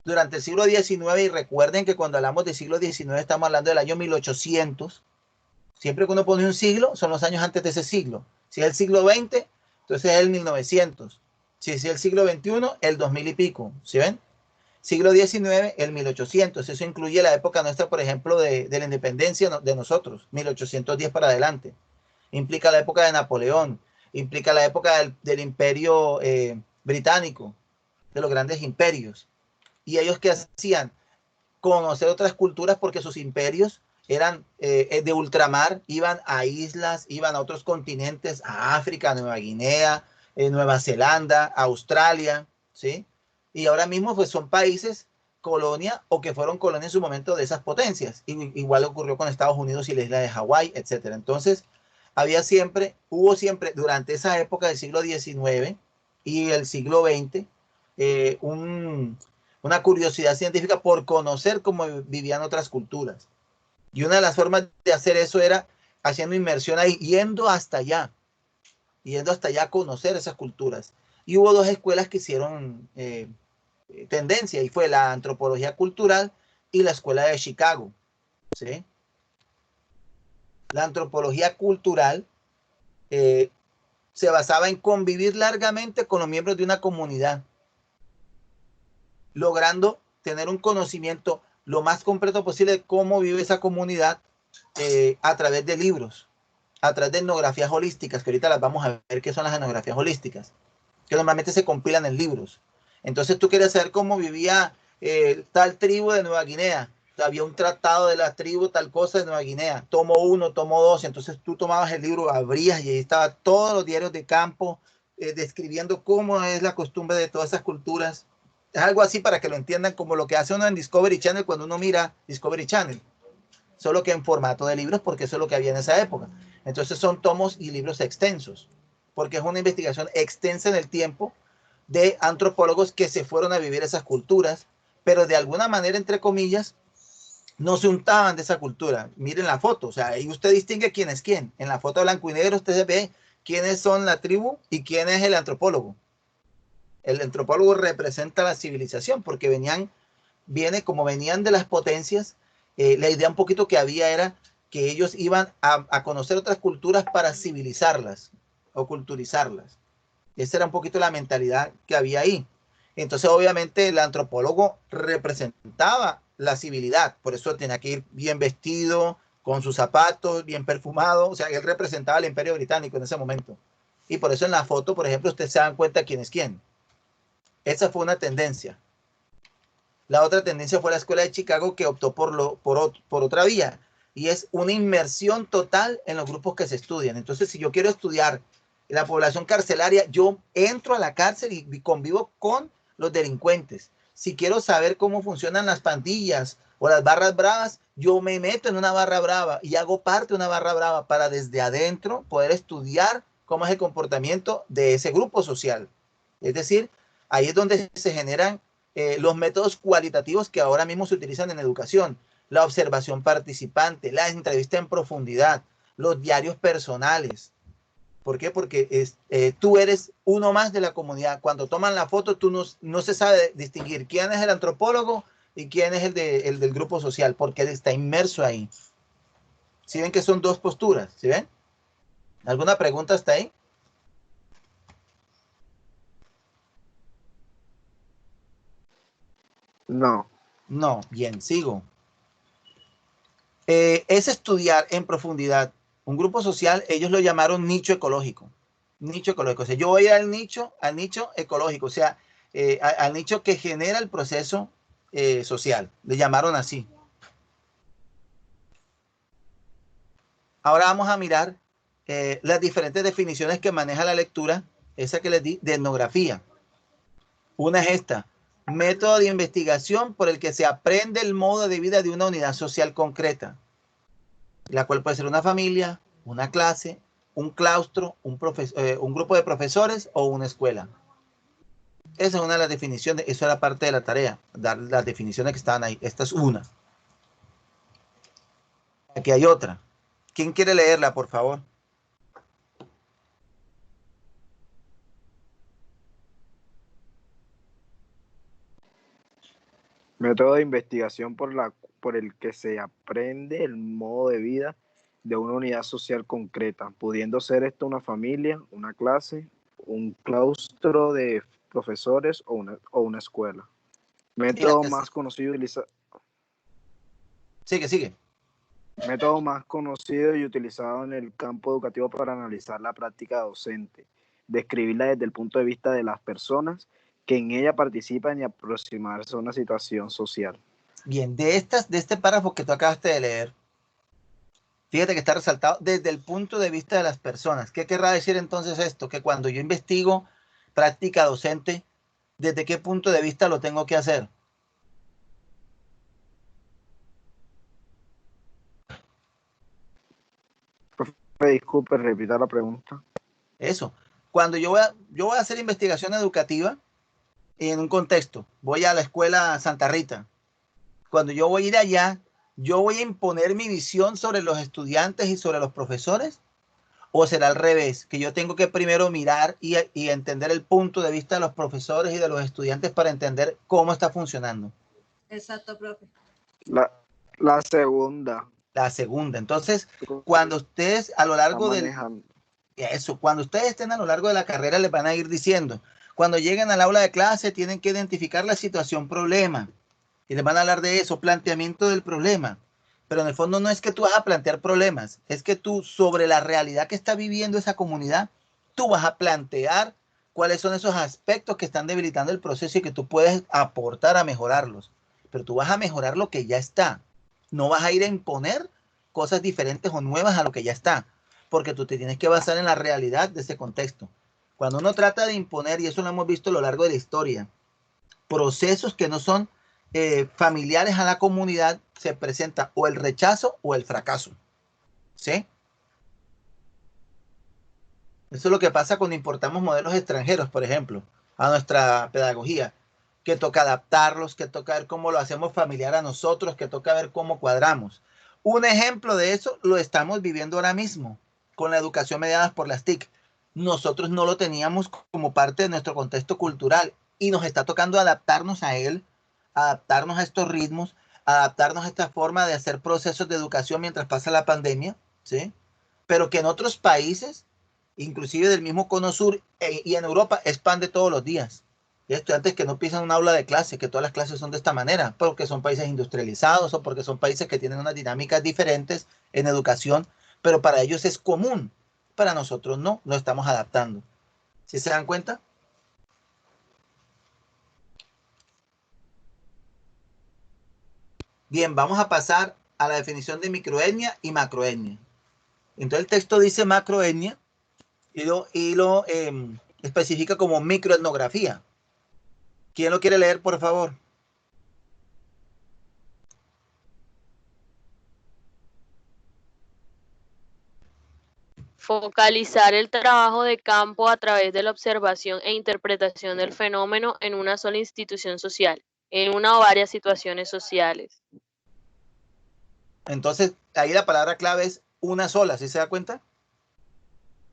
A: Durante el siglo XIX, y recuerden que cuando hablamos del siglo XIX estamos hablando del año 1800, siempre que uno pone un siglo, son los años antes de ese siglo. Si es el siglo XX, entonces es el 1900. Si es el siglo XXI, el 2000 y pico, ¿sí ven? Siglo XIX, el 1800. Eso incluye la época nuestra, por ejemplo, de la independencia de nosotros, 1810 para adelante. Implica la época de Napoleón, implica la época del imperio británico, de los grandes imperios. ¿Y ellos qué hacían? Conocer otras culturas porque sus imperios eran de ultramar, iban a islas, iban a otros continentes, a África, a Nueva Guinea, Nueva Zelanda, Australia, ¿sí? Y ahora mismo pues son países colonia o que fueron colonia en su momento de esas potencias. Igual ocurrió con Estados Unidos y la isla de Hawái, etcétera. Entonces, hubo siempre durante esa época del siglo XIX y el siglo XX una curiosidad científica por conocer cómo vivían otras culturas. Y una de las formas de hacer eso era haciendo inmersión ahí, yendo hasta allá a conocer esas culturas. Y hubo dos escuelas que hicieron tendencia, y fue la antropología cultural y la escuela de Chicago, ¿sí? La antropología cultural se basaba en convivir largamente con los miembros de una comunidad, logrando tener un conocimiento lo más completo posible de cómo vive esa comunidad a través de libros, a través de etnografías holísticas, que ahorita las vamos a ver qué son las etnografías holísticas, que normalmente se compilan en libros. Entonces tú querías saber cómo vivía tal tribu de Nueva Guinea. Había un tratado de la tribu, tal cosa de Nueva Guinea. Tomo 1, tomo 2. Entonces tú tomabas el libro, abrías y ahí estaban todos los diarios de campo describiendo cómo es la costumbre de todas esas culturas. Es algo así para que lo entiendan como lo que hace uno en Discovery Channel cuando uno mira Discovery Channel. Solo que en formato de libros, porque eso es lo que había en esa época. Entonces son tomos y libros extensos, porque es una investigación extensa en el tiempo de antropólogos que se fueron a vivir esas culturas, pero de alguna manera, entre comillas, no se untaban de esa cultura. Miren la foto, o sea, ahí usted distingue quién es quién. En la foto blanco y negro usted ve quiénes son la tribu y quién es el antropólogo. El antropólogo representa la civilización, porque como venían de las potencias, la idea un poquito que había era que ellos iban a conocer otras culturas para civilizarlas o culturizarlas. Esa era un poquito la mentalidad que había ahí. Entonces, obviamente, el antropólogo representaba la civilidad. Por eso tenía que ir bien vestido, con sus zapatos, bien perfumado. O sea, él representaba al Imperio Británico en ese momento. Y por eso en la foto, por ejemplo, ustedes se dan cuenta quién es quién. Esa fue una tendencia. La otra tendencia fue la Escuela de Chicago, que optó por otra vía. Y es una inmersión total en los grupos que se estudian. Entonces, si yo quiero estudiar la población carcelaria, yo entro a la cárcel y convivo con los delincuentes. Si quiero saber cómo funcionan las pandillas o las barras bravas, yo me meto en una barra brava y hago parte de una barra brava para desde adentro poder estudiar cómo es el comportamiento de ese grupo social. Es decir, ahí es donde se generan los métodos cualitativos que ahora mismo se utilizan en educación. La observación participante, la entrevista en profundidad, los diarios personales. ¿Por qué? Porque tú eres uno más de la comunidad. Cuando toman la foto, tú no se sabe distinguir quién es el antropólogo y quién es el del grupo social, porque él está inmerso ahí. ¿Sí ven que son dos posturas? ¿Sí ven? ¿Alguna pregunta hasta ahí?
D: No.
A: No, bien, sigo. Es estudiar en profundidad. Un grupo social, ellos lo llamaron nicho ecológico. Nicho ecológico. O sea, yo voy al nicho ecológico, o sea, al nicho que genera el proceso social. Le llamaron así. Ahora vamos a mirar las diferentes definiciones que maneja la lectura, esa que les di, de etnografía. Una es esta: método de investigación por el que se aprende el modo de vida de una unidad social concreta, la cual puede ser una familia, una clase, un claustro, un grupo de profesores o una escuela. Esa es una de las definiciones, eso era parte de la tarea, dar las definiciones que estaban ahí. Esta es una. Aquí hay otra. ¿Quién quiere leerla, por favor?
D: Método de investigación por el que se aprende el modo de vida de una unidad social concreta, pudiendo ser esto una familia, una clase, un claustro de profesores o una escuela. Método más conocido
A: Sigue.
D: Método más conocido y utilizado en el campo educativo para analizar la práctica docente, describirla desde el punto de vista de las personas que en ella participan y aproximarse a una situación social.
A: Bien, de este párrafo que tú acabaste de leer, fíjate que está resaltado desde el punto de vista de las personas. ¿Qué querrá decir entonces esto? Que cuando yo investigo práctica docente, ¿desde qué punto de vista lo tengo que hacer?
D: Profe, disculpe, repita la pregunta.
A: Eso. Cuando yo voy a hacer investigación educativa en un contexto, voy a la escuela Santa Rita. Cuando yo voy a ir allá, ¿yo voy a imponer mi visión sobre los estudiantes y sobre los profesores? ¿O será al revés? Que yo tengo que primero mirar y entender el punto de vista de los profesores y de los estudiantes para entender cómo está funcionando.
L: Exacto, profe.
D: La segunda.
A: La segunda. Entonces, cuando ustedes a lo largo cuando ustedes estén a lo largo de la carrera, les van a ir diciendo, cuando lleguen al aula de clase, tienen que identificar la situación problema. Y les van a hablar de eso, planteamiento del problema. Pero en el fondo no es que tú vas a plantear problemas, es que tú, sobre la realidad que está viviendo esa comunidad, tú vas a plantear cuáles son esos aspectos que están debilitando el proceso y que tú puedes aportar a mejorarlos. Pero tú vas a mejorar lo que ya está. No vas a ir a imponer cosas diferentes o nuevas a lo que ya está, porque tú te tienes que basar en la realidad de ese contexto. Cuando uno trata de imponer, y eso lo hemos visto a lo largo de la historia, procesos que no son familiares a la comunidad, se presenta o el rechazo o el fracaso. ¿Sí? Eso es lo que pasa cuando importamos modelos extranjeros, por ejemplo, a nuestra pedagogía, que toca adaptarlos, que toca ver cómo lo hacemos familiar a nosotros, que toca ver cómo cuadramos. Un ejemplo de eso lo estamos viviendo ahora mismo con la educación mediada por las TIC. Nosotros no lo teníamos como parte de nuestro contexto cultural y nos está tocando adaptarnos a él, adaptarnos a estos ritmos, adaptarnos a esta forma de hacer procesos de educación mientras pasa la pandemia, ¿sí? Pero que en otros países, inclusive del mismo Cono Sur y en Europa, es pan de todos los días. Y estudiantes que no pisan un aula de clase, que todas las clases son de esta manera, porque son países industrializados o porque son países que tienen unas dinámicas diferentes en educación, pero para ellos es común. Para nosotros no, lo estamos adaptando. ¿Sí se dan cuenta? Bien, vamos a pasar a la definición de microetnia y macroetnia. Entonces el texto dice macroetnia, y lo especifica como microetnografía. ¿Quién lo quiere leer, por favor?
I: Focalizar el trabajo de campo a través de la observación e interpretación del fenómeno en una sola institución social, en una o varias situaciones sociales.
A: Entonces, ahí la palabra clave es una sola, ¿sí se da cuenta?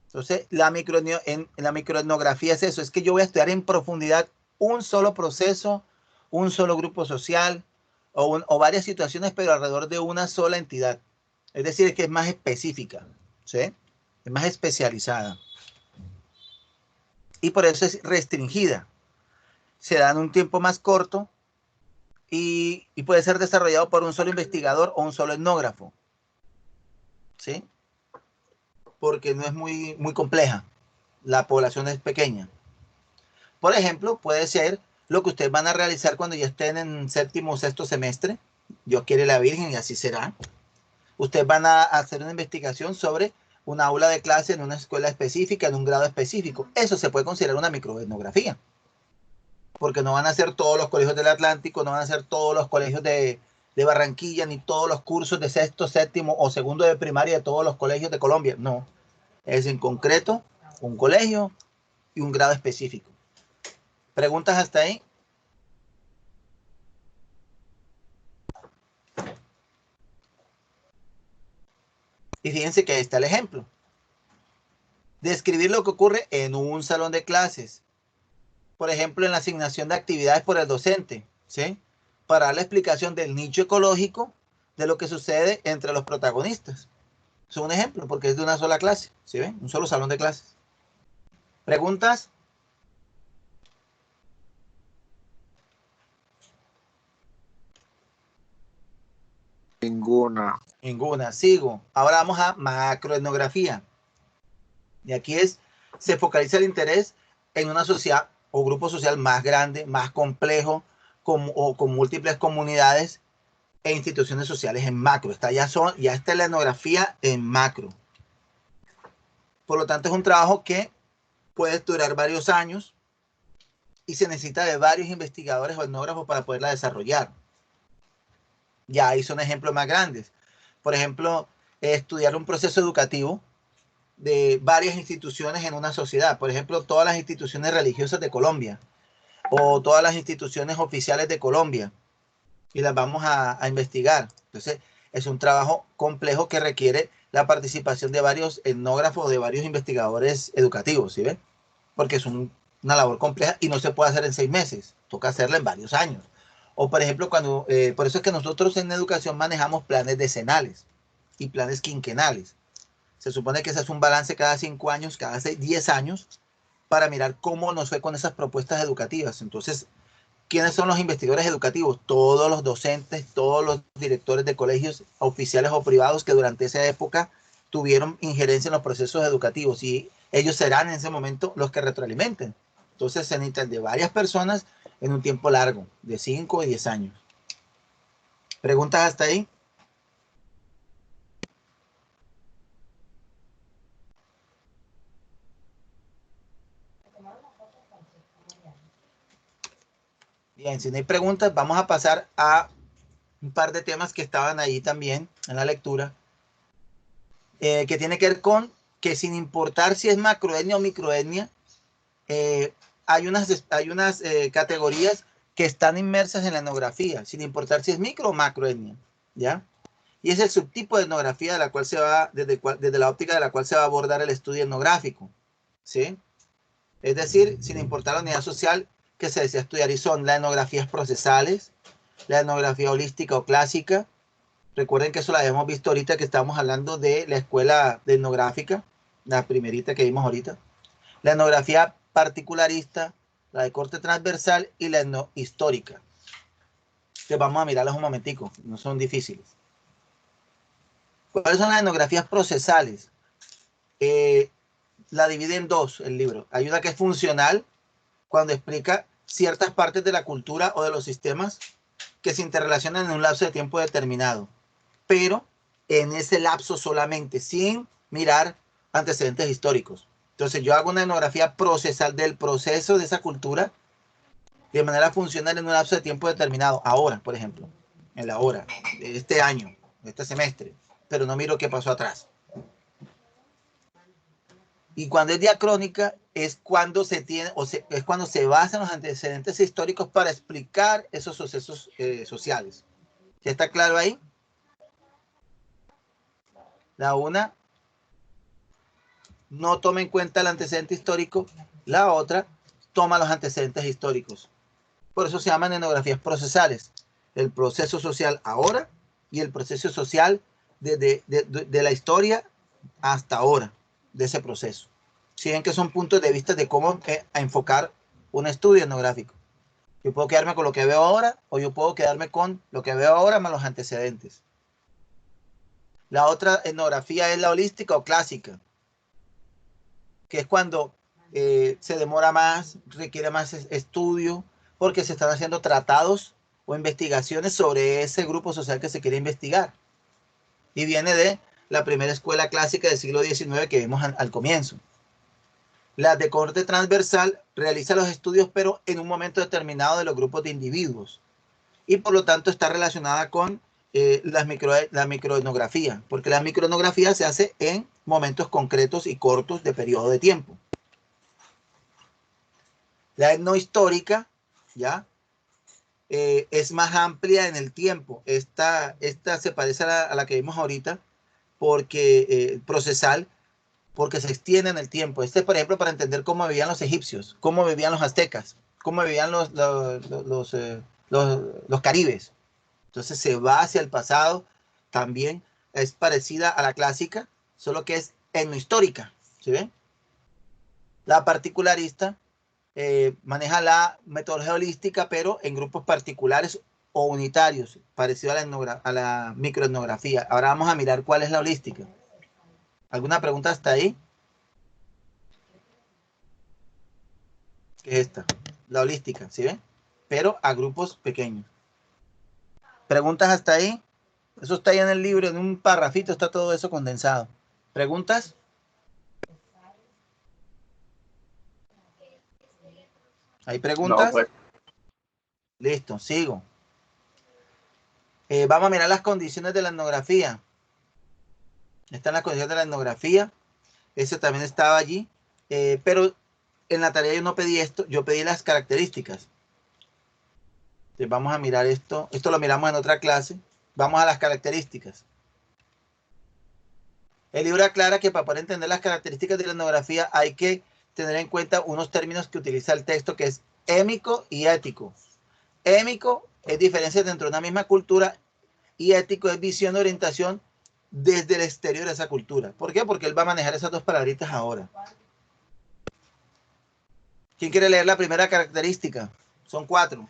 A: Entonces, la microetnografía es eso, es que yo voy a estudiar en profundidad un solo proceso, un solo grupo social o varias situaciones, pero alrededor de una sola entidad. Es decir, es que es más específica, ¿sí? Es más especializada. Y por eso es restringida. Se da en un tiempo más corto y puede ser desarrollado por un solo investigador o un solo etnógrafo, ¿sí? Porque no es muy compleja. La población es pequeña. Por ejemplo, puede ser lo que ustedes van a realizar cuando ya estén en séptimo o sexto semestre. Dios quiere la Virgen y así será. Ustedes van a hacer una investigación sobre un aula de clase en una escuela específica, en un grado específico. Eso se puede considerar una microetnografía. Porque no van a ser todos los colegios del Atlántico, no van a ser todos los colegios de Barranquilla, ni todos los cursos de sexto, séptimo o segundo de primaria de todos los colegios de Colombia. No. Es en concreto un colegio y un grado específico. ¿Preguntas hasta ahí? Y fíjense que ahí está el ejemplo. Describir lo que ocurre en un salón de clases. Por ejemplo, en la asignación de actividades por el docente, ¿sí? Para dar la explicación del nicho ecológico de lo que sucede entre los protagonistas. Es un ejemplo porque es de una sola clase, ¿sí ven? Un solo salón de clases. ¿Preguntas?
D: Ninguna.
A: Ninguna. Sigo. Ahora vamos a macroetnografía. Y aquí se focaliza el interés en una sociedad o grupo social más grande, más complejo, con múltiples comunidades e instituciones sociales en macro. Ya está la etnografía en macro. Por lo tanto, es un trabajo que puede durar varios años y se necesita de varios investigadores o etnógrafos para poderla desarrollar. Ya ahí son ejemplos más grandes. Por ejemplo, estudiar un proceso educativo de varias instituciones en una sociedad. Por ejemplo, todas las instituciones religiosas de Colombia o todas las instituciones oficiales de Colombia. Y las vamos a investigar. Entonces, es un trabajo complejo que requiere la participación de varios etnógrafos, de varios investigadores educativos, ¿sí ven? Porque es una labor compleja y no se puede hacer en 6 meses. Toca hacerla en varios años. O, por ejemplo, por eso es que nosotros en educación manejamos planes decenales y planes quinquenales. Se supone que ese es un balance cada 5 años, cada 10 años, para mirar cómo nos fue con esas propuestas educativas. Entonces, ¿quiénes son los investigadores educativos? Todos los docentes, todos los directores de colegios oficiales o privados que durante esa época tuvieron injerencia en los procesos educativos y ellos serán en ese momento los que retroalimenten. Entonces se necesitan de varias personas en un tiempo largo, de 5 y 10 años. ¿Preguntas hasta ahí? Bien, si no hay preguntas, vamos a pasar a un par de temas que estaban ahí también en la lectura, que tiene que ver con que sin importar si es macroetnia o microetnia, hay unas categorías que están inmersas en la etnografía, sin importar si es micro o macroetnia, ¿ya? Y es el subtipo de etnografía de la cual desde la óptica de la cual se va a abordar el estudio etnográfico, ¿sí? Es decir, sin importar la unidad social que se desea estudiar, y son las etnografías procesales, la etnografía holística o clásica. Recuerden que eso la habíamos visto ahorita que estábamos hablando de la escuela de etnográfica, la primerita que vimos ahorita. La etnografía particularista, la de corte transversal y la etnohistórica. Que vamos a mirarlas un momentico, no son difíciles. ¿Cuáles son las etnografías procesales? La divide en dos el libro. Hay una que es funcional, cuando explica ciertas partes de la cultura o de los sistemas que se interrelacionan en un lapso de tiempo determinado, pero en ese lapso solamente, sin mirar antecedentes históricos. Entonces yo hago una etnografía procesal del proceso de esa cultura de manera funcional en un lapso de tiempo determinado. Ahora, por ejemplo, en la hora, de este año, de este semestre, pero no miro qué pasó atrás. Y cuando es diacrónica es cuando se tiene, es cuando se basan los antecedentes históricos para explicar esos sucesos sociales. ¿Sí está claro ahí? La una no toma en cuenta el antecedente histórico, la otra toma los antecedentes históricos. Por eso se llaman etnografías procesales. El proceso social ahora y el proceso social de la historia hasta ahora, de ese proceso. Si ven que son puntos de vista de cómo enfocar un estudio etnográfico. Yo puedo quedarme con lo que veo ahora o yo puedo quedarme con lo que veo ahora más los antecedentes. La otra etnografía es la holística o clásica, que es cuando se demora más, requiere más estudio, porque se están haciendo tratados o investigaciones sobre ese grupo social que se quiere investigar. Y viene de la primera escuela clásica del siglo XIX que vimos al comienzo. La de corte transversal realiza los estudios, pero en un momento determinado de los grupos de individuos. Y por lo tanto está relacionada con la microetnografía, porque la microetnografía se hace en momentos concretos y cortos de periodo de tiempo. La etnohistórica, ¿ya? Es más amplia en el tiempo. Esta se parece a la que vimos ahorita, porque procesal, porque se extiende en el tiempo. Este es, por ejemplo, para entender cómo vivían los egipcios, cómo vivían los aztecas, cómo vivían los caribes. Entonces se va hacia el pasado. También es parecida a la clásica, solo que es etnohistórica. ¿Sí ven? La particularista maneja la metodología holística, pero en grupos particulares o unitarios, parecido a la microetnografía. Ahora vamos a mirar cuál es la holística. ¿Alguna pregunta hasta ahí? ¿Qué es esta? La holística, ¿sí ven? Pero a grupos pequeños. ¿Preguntas hasta ahí? Eso está ahí en el libro, en un parrafito está todo eso condensado. ¿Preguntas? ¿Hay preguntas?
E: No, pues.
A: Listo, sigo. Vamos a mirar las condiciones de la etnografía. Están las condiciones de la etnografía. Eso también estaba allí. Pero en la tarea yo no pedí esto, yo pedí las características. Entonces vamos a mirar esto. Esto lo miramos en otra clase. Vamos a las características. El libro aclara que para poder entender las características de la etnografía hay que tener en cuenta unos términos que utiliza el texto, que es émico y ético. Émico es diferencia dentro de una misma cultura y ético es visión de orientación desde el exterior de esa cultura. ¿Por qué? Porque él va a manejar esas dos palabritas ahora. ¿Quién quiere leer la primera característica? Son 4.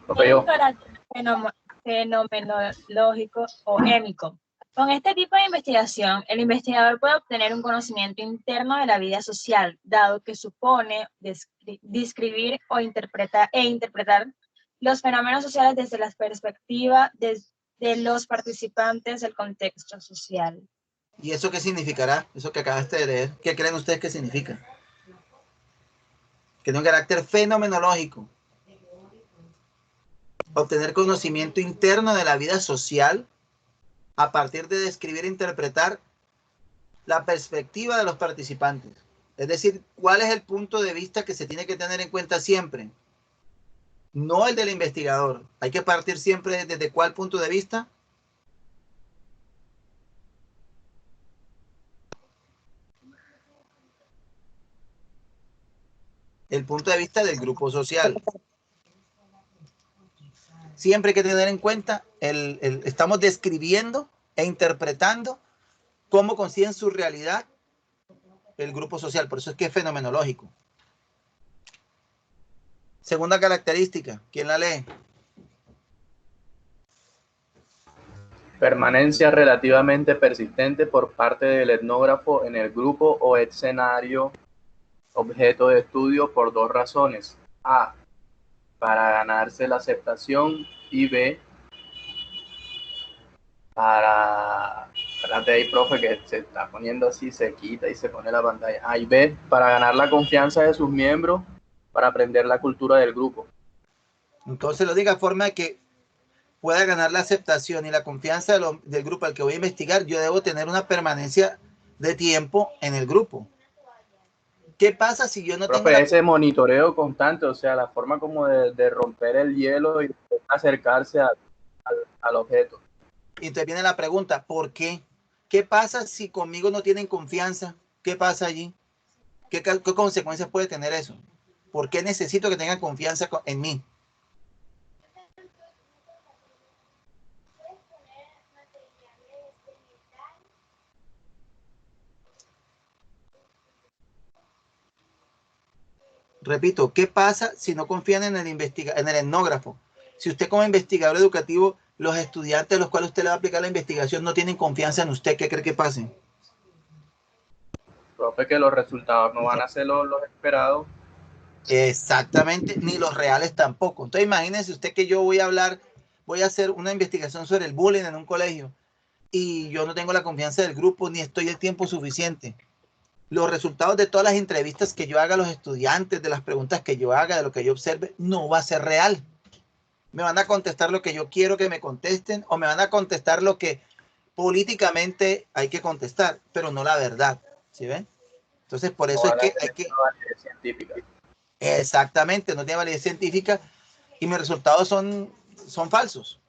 K: Un carácter fenomenológico o émico. Con este tipo de investigación, el investigador puede obtener un conocimiento interno de la vida social, dado que supone describir o interpretar los fenómenos sociales desde la perspectiva de los participantes del contexto social.
A: ¿Y eso qué significará? Eso que acabaste de leer. ¿Qué creen ustedes que significa? Que tiene un carácter fenomenológico. Obtener conocimiento interno de la vida social a partir de describir e interpretar la perspectiva de los participantes. Es decir, ¿cuál es el punto de vista que se tiene que tener en cuenta siempre? No el del investigador. Hay que partir siempre desde ¿cuál punto de vista? El punto de vista del grupo social. Siempre hay que tener en cuenta, estamos describiendo e interpretando cómo conciben su realidad el grupo social. Por eso es que es fenomenológico. Segunda característica, ¿quién la lee?
E: Permanencia relativamente persistente por parte del etnógrafo en el grupo o escenario objeto de estudio por 2 razones. A, para ganarse la aceptación y B, para, espérate ahí, profe, que se está poniendo así, se quita y se pone la pantalla. Ahí B, para ganar la confianza de sus miembros, para aprender la cultura del grupo.
A: Entonces lo diga de forma que pueda ganar la aceptación y la confianza del grupo al que voy a investigar. Yo debo tener una permanencia de tiempo en el grupo. ¿Qué pasa si yo no
E: Profe,
A: tengo
E: ese monitoreo constante, o sea, la forma como de romper el hielo y acercarse al objeto.
A: Y entonces viene la pregunta, ¿por qué? ¿Qué pasa si conmigo no tienen confianza? ¿Qué pasa allí? ¿Qué consecuencias puede tener eso? ¿Por qué necesito que tengan confianza en mí? Repito, ¿qué pasa si no confían en el etnógrafo? Si usted como investigador educativo, los estudiantes a los cuales usted le va a aplicar la investigación no tienen confianza en usted, ¿qué cree que pase?
E: Profe, que los resultados no van a ser los esperados.
A: Exactamente, ni los reales tampoco. Entonces imagínense usted que yo voy a hacer una investigación sobre el bullying en un colegio y yo no tengo la confianza del grupo ni estoy el tiempo suficiente. Los resultados de todas las entrevistas que yo haga a los estudiantes, de las preguntas que yo haga, de lo que yo observe, no va a ser real. Me van a contestar lo que yo quiero que me contesten o me van a contestar lo que políticamente hay que contestar, pero no la verdad. ¿Sí ven? Entonces, por eso es que hay que...
E: Científica.
A: Exactamente, no tiene validez científica y mis resultados son falsos.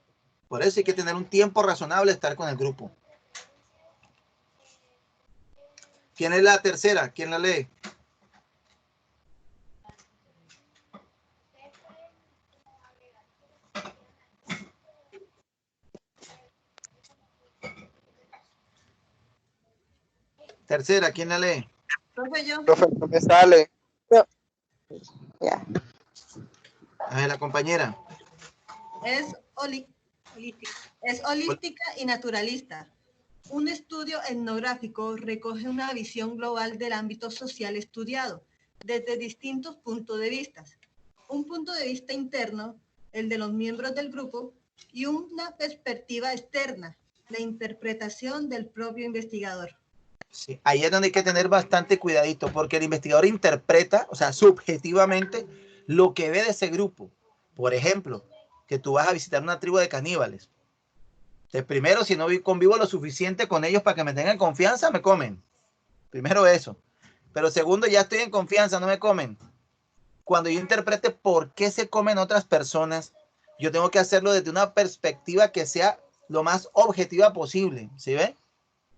A: Por eso hay que tener un tiempo razonable de estar con el grupo. ¿Quién es la tercera? ¿Quién la lee? Tercera, ¿quién la lee?
L: Profe, yo.
M: Profe, no me sale.
B: Ya.
A: A ver, la compañera.
L: Es holística y naturalista. Un estudio etnográfico recoge una visión global del ámbito social estudiado, desde distintos puntos de vista. Un punto de vista interno, el de los miembros del grupo, y una perspectiva externa, la interpretación del propio investigador.
A: Sí, ahí es donde hay que tener bastante cuidadito, porque el investigador interpreta, o sea, subjetivamente, lo que ve de ese grupo. Por ejemplo, que tú vas a visitar una tribu de caníbales. Entonces, primero, si no convivo lo suficiente con ellos para que me tengan confianza, me comen. Primero eso. Pero segundo, ya estoy en confianza, no me comen. Cuando yo interprete por qué se comen otras personas, yo tengo que hacerlo desde una perspectiva que sea lo más objetiva posible. ¿Sí ven?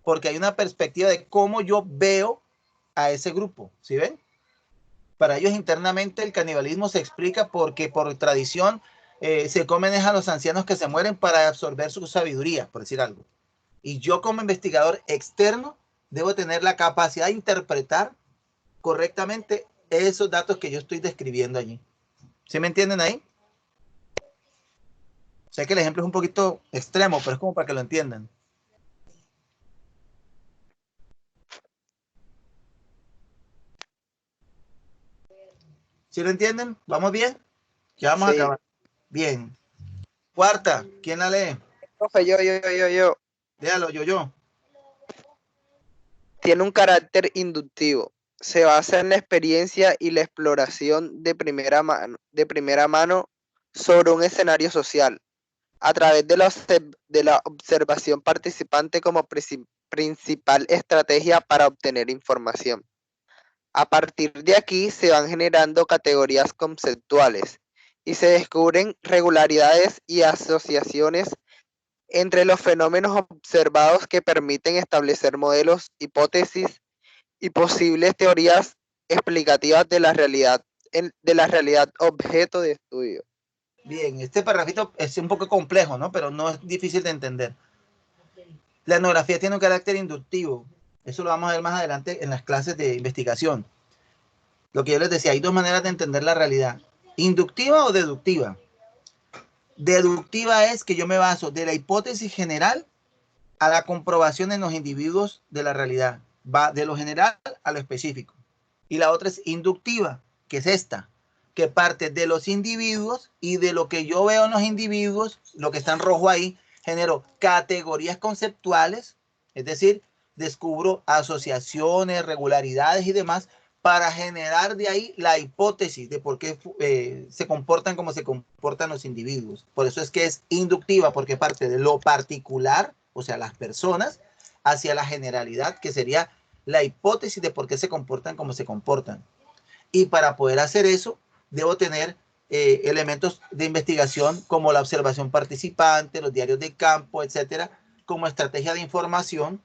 A: Porque hay una perspectiva de cómo yo veo a ese grupo. ¿Sí ven? Para ellos internamente el canibalismo se explica porque por tradición se comen a los ancianos que se mueren para absorber su sabiduría, por decir algo. Y yo como investigador externo debo tener la capacidad de interpretar correctamente esos datos que yo estoy describiendo allí. ¿Sí me entienden ahí? Sé que el ejemplo es un poquito extremo, pero es como para que lo entiendan. ¿Sí lo entienden? ¿Vamos bien? Ya vamos a acabar. Bien. Cuarta, ¿quién la lee?
M: Profe, yo.
A: Déjalo, yo.
M: Tiene un carácter inductivo. Se basa en la experiencia y la exploración de primera mano sobre un escenario social, a través de la observación participante como principal estrategia para obtener información. A partir de aquí se van generando categorías conceptuales y se descubren regularidades y asociaciones entre los fenómenos observados que permiten establecer modelos, hipótesis y posibles teorías explicativas de la realidad objeto de estudio.
A: Bien, este parrafito es un poco complejo, ¿no? Pero no es difícil de entender. La etnografía tiene un carácter inductivo. Eso lo vamos a ver más adelante en las clases de investigación. Lo que yo les decía, hay dos maneras de entender la realidad. ¿Inductiva o deductiva? Deductiva es que yo me baso de la hipótesis general a la comprobación en los individuos de la realidad. Va de lo general a lo específico. Y la otra es inductiva, que es esta, que parte de los individuos y de lo que yo veo en los individuos, lo que está en rojo ahí, genero categorías conceptuales, es decir, descubro asociaciones, regularidades y demás para generar de ahí la hipótesis de por qué se comportan como se comportan los individuos. Por eso es que es inductiva, porque parte de lo particular, o sea, las personas, hacia la generalidad, que sería la hipótesis de por qué se comportan como se comportan. Y para poder hacer eso, debo tener elementos de investigación como la observación participante, los diarios de campo, etcétera, como estrategia de información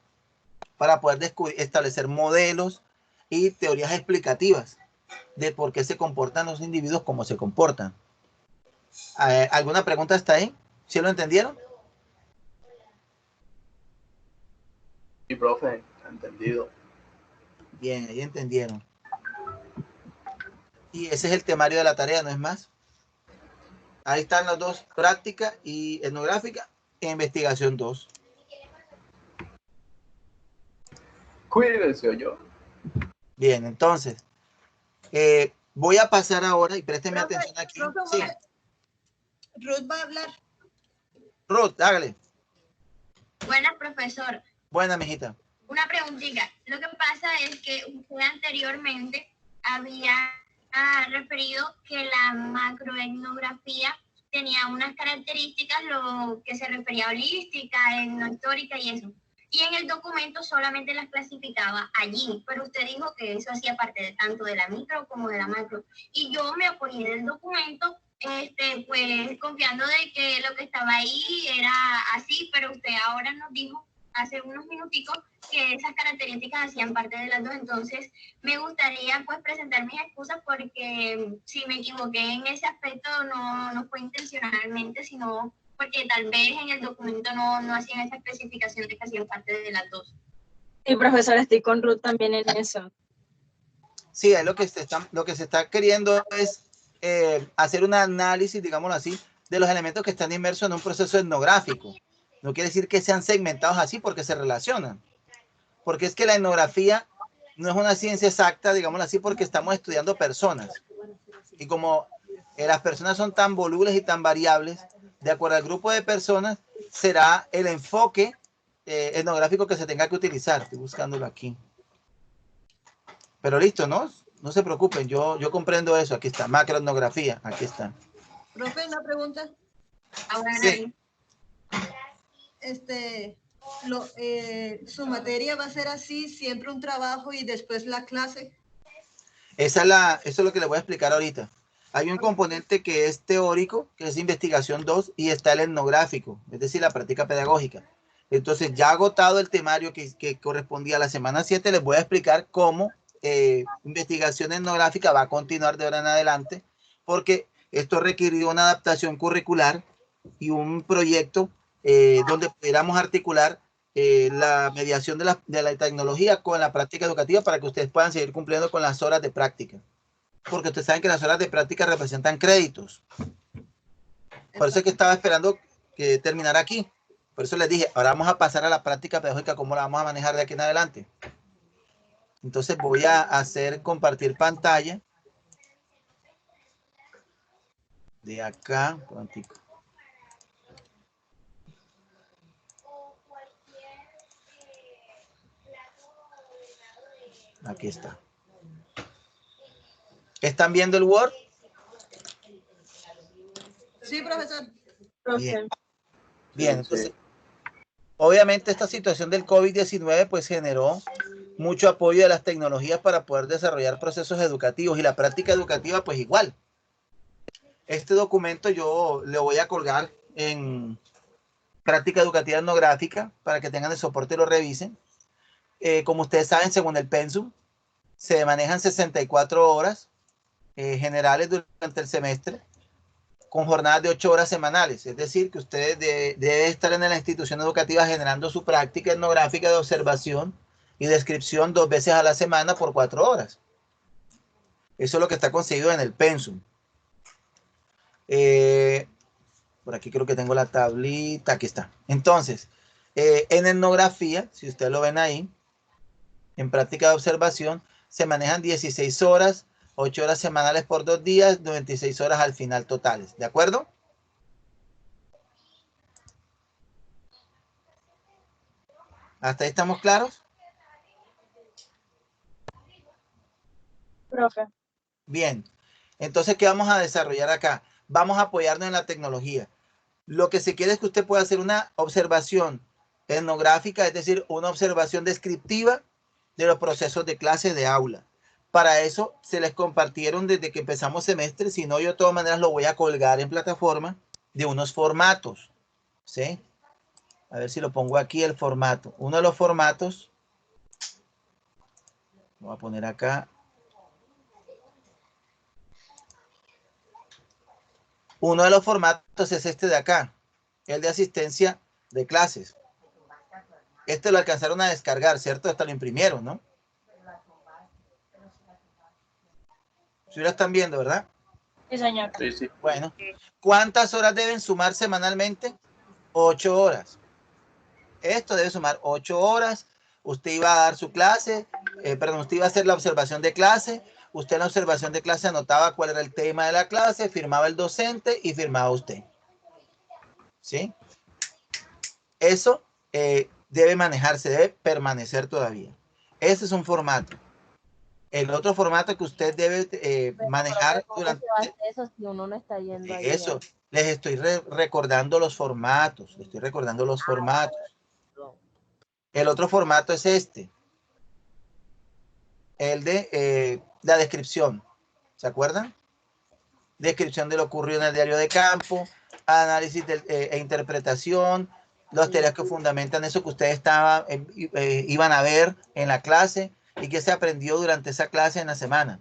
A: para poder establecer modelos y teorías explicativas de por qué se comportan los individuos como se comportan. ¿Alguna pregunta hasta ahí? ¿Sí lo entendieron?
E: Sí, profe, entendido.
A: Bien, ahí entendieron. Y ese es el temario de la tarea, ¿no es más? Ahí están los dos, práctica y etnográfica e investigación 2.
E: Cuídese yo.
A: Bien, entonces, voy a pasar ahora y présteme atención aquí. Sí.
L: Ruth va a hablar.
A: Ruth, hágale.
N: Buenas, profesor.
A: Buena, mijita.
N: Una preguntita. Lo que pasa es que usted anteriormente había referido que la macroetnografía tenía unas características, lo que se refería a holística, etnohistórica y eso. Y en el documento solamente las clasificaba allí, pero usted dijo que eso hacía parte de tanto de la micro como de la macro. Y yo me apoyé del documento, pues confiando de que lo que estaba ahí era así, pero usted ahora nos dijo hace unos minuticos que esas características hacían parte de las dos. Entonces me gustaría pues presentar mis excusas porque si me equivoqué en ese aspecto no fue intencionalmente, sino porque tal vez en el documento no hacían esa especificación de que hacían parte de las dos.
K: Sí, profesora, estoy con Ruth también en eso.
A: Sí, es lo que se está queriendo es hacer un análisis, digámoslo así, de los elementos que están inmersos en un proceso etnográfico. No quiere decir que sean segmentados así porque se relacionan. Porque es que la etnografía no es una ciencia exacta, digámoslo así, porque estamos estudiando personas. Y como las personas son tan volubles y tan variables, de acuerdo al grupo de personas, será el enfoque etnográfico que se tenga que utilizar. Estoy buscándolo aquí. Pero listo, ¿no? No se preocupen, yo comprendo eso. Aquí está, macroetnografía, aquí está.
L: Profe, una pregunta.
A: Sí.
L: Su materia va a ser así, siempre un trabajo y después la clase.
A: Eso es lo que les voy a explicar ahorita. Hay un componente que es teórico, que es investigación 2, y está el etnográfico, es decir, la práctica pedagógica. Entonces, ya agotado el temario que correspondía a la semana 7, les voy a explicar cómo investigación etnográfica va a continuar de ahora en adelante, porque esto requirió una adaptación curricular y un proyecto donde pudiéramos articular la mediación de la tecnología con la práctica educativa para que ustedes puedan seguir cumpliendo con las horas de práctica. Porque ustedes saben que las horas de práctica representan créditos. Por eso es que estaba esperando que terminara aquí. Por eso les dije, ahora vamos a pasar a la práctica pedagógica, cómo la vamos a manejar de aquí en adelante. Entonces voy a hacer compartir pantalla. De acá, prontico. Aquí está. ¿Están viendo el Word?
L: Sí, profesor.
A: Bien. Bien, entonces, obviamente esta situación del COVID-19 pues generó mucho apoyo de las tecnologías para poder desarrollar procesos educativos y la práctica educativa pues igual. Este documento yo le voy a colgar en práctica educativa etnográfica para que tengan el soporte y lo revisen. Como ustedes saben, según el pensum, se manejan 64 horas generales durante el semestre con jornadas de 8 horas semanales. Es decir, que ustedes deben estar en la institución educativa generando su práctica etnográfica de observación y descripción 2 veces a la semana por 4 horas. Eso es lo que está conseguido en el pensum. Por aquí creo que tengo la tablita. Aquí está. Entonces, en etnografía, si ustedes lo ven ahí, en práctica de observación, se manejan 16 horas, 8 horas semanales por 2 días, 96 horas al final totales. ¿De acuerdo? ¿Hasta ahí estamos claros?
K: Profe.
A: Bien. Entonces, ¿qué vamos a desarrollar acá? Vamos a apoyarnos en la tecnología. Lo que se quiere es que usted pueda hacer una observación etnográfica, es decir, una observación descriptiva de los procesos de clase de aula. Para eso se les compartieron desde que empezamos semestre, si no, yo de todas maneras lo voy a colgar en plataforma de unos formatos, ¿sí? A ver si lo pongo aquí el formato. Uno de los formatos, voy a poner acá. Uno de los formatos es este de acá, el de asistencia de clases. Este lo alcanzaron a descargar, ¿cierto? Hasta lo imprimieron, ¿no? ¿Sí lo están viendo, verdad?
K: Sí, señor.
E: Sí, sí.
A: Bueno, ¿cuántas horas deben sumar semanalmente? 8 horas. Esto debe sumar 8 horas. Usted iba a dar su clase, usted iba a hacer la observación de clase. Usted en la observación de clase anotaba cuál era el tema de la clase, firmaba el docente y firmaba usted. ¿Sí? Eso debe manejarse, debe permanecer todavía. Ese es un formato. El otro formato que usted debe manejar durante...
C: Eso si uno no está yendo ahí.
A: Eso, les estoy recordando los formatos. Les estoy recordando los formatos. El otro formato es este. El de la descripción. ¿Se acuerdan? Descripción de lo ocurrido en el diario de campo, análisis e interpretación, las teorías que fundamentan eso que ustedes iban a ver en la clase y que se aprendió durante esa clase en la semana.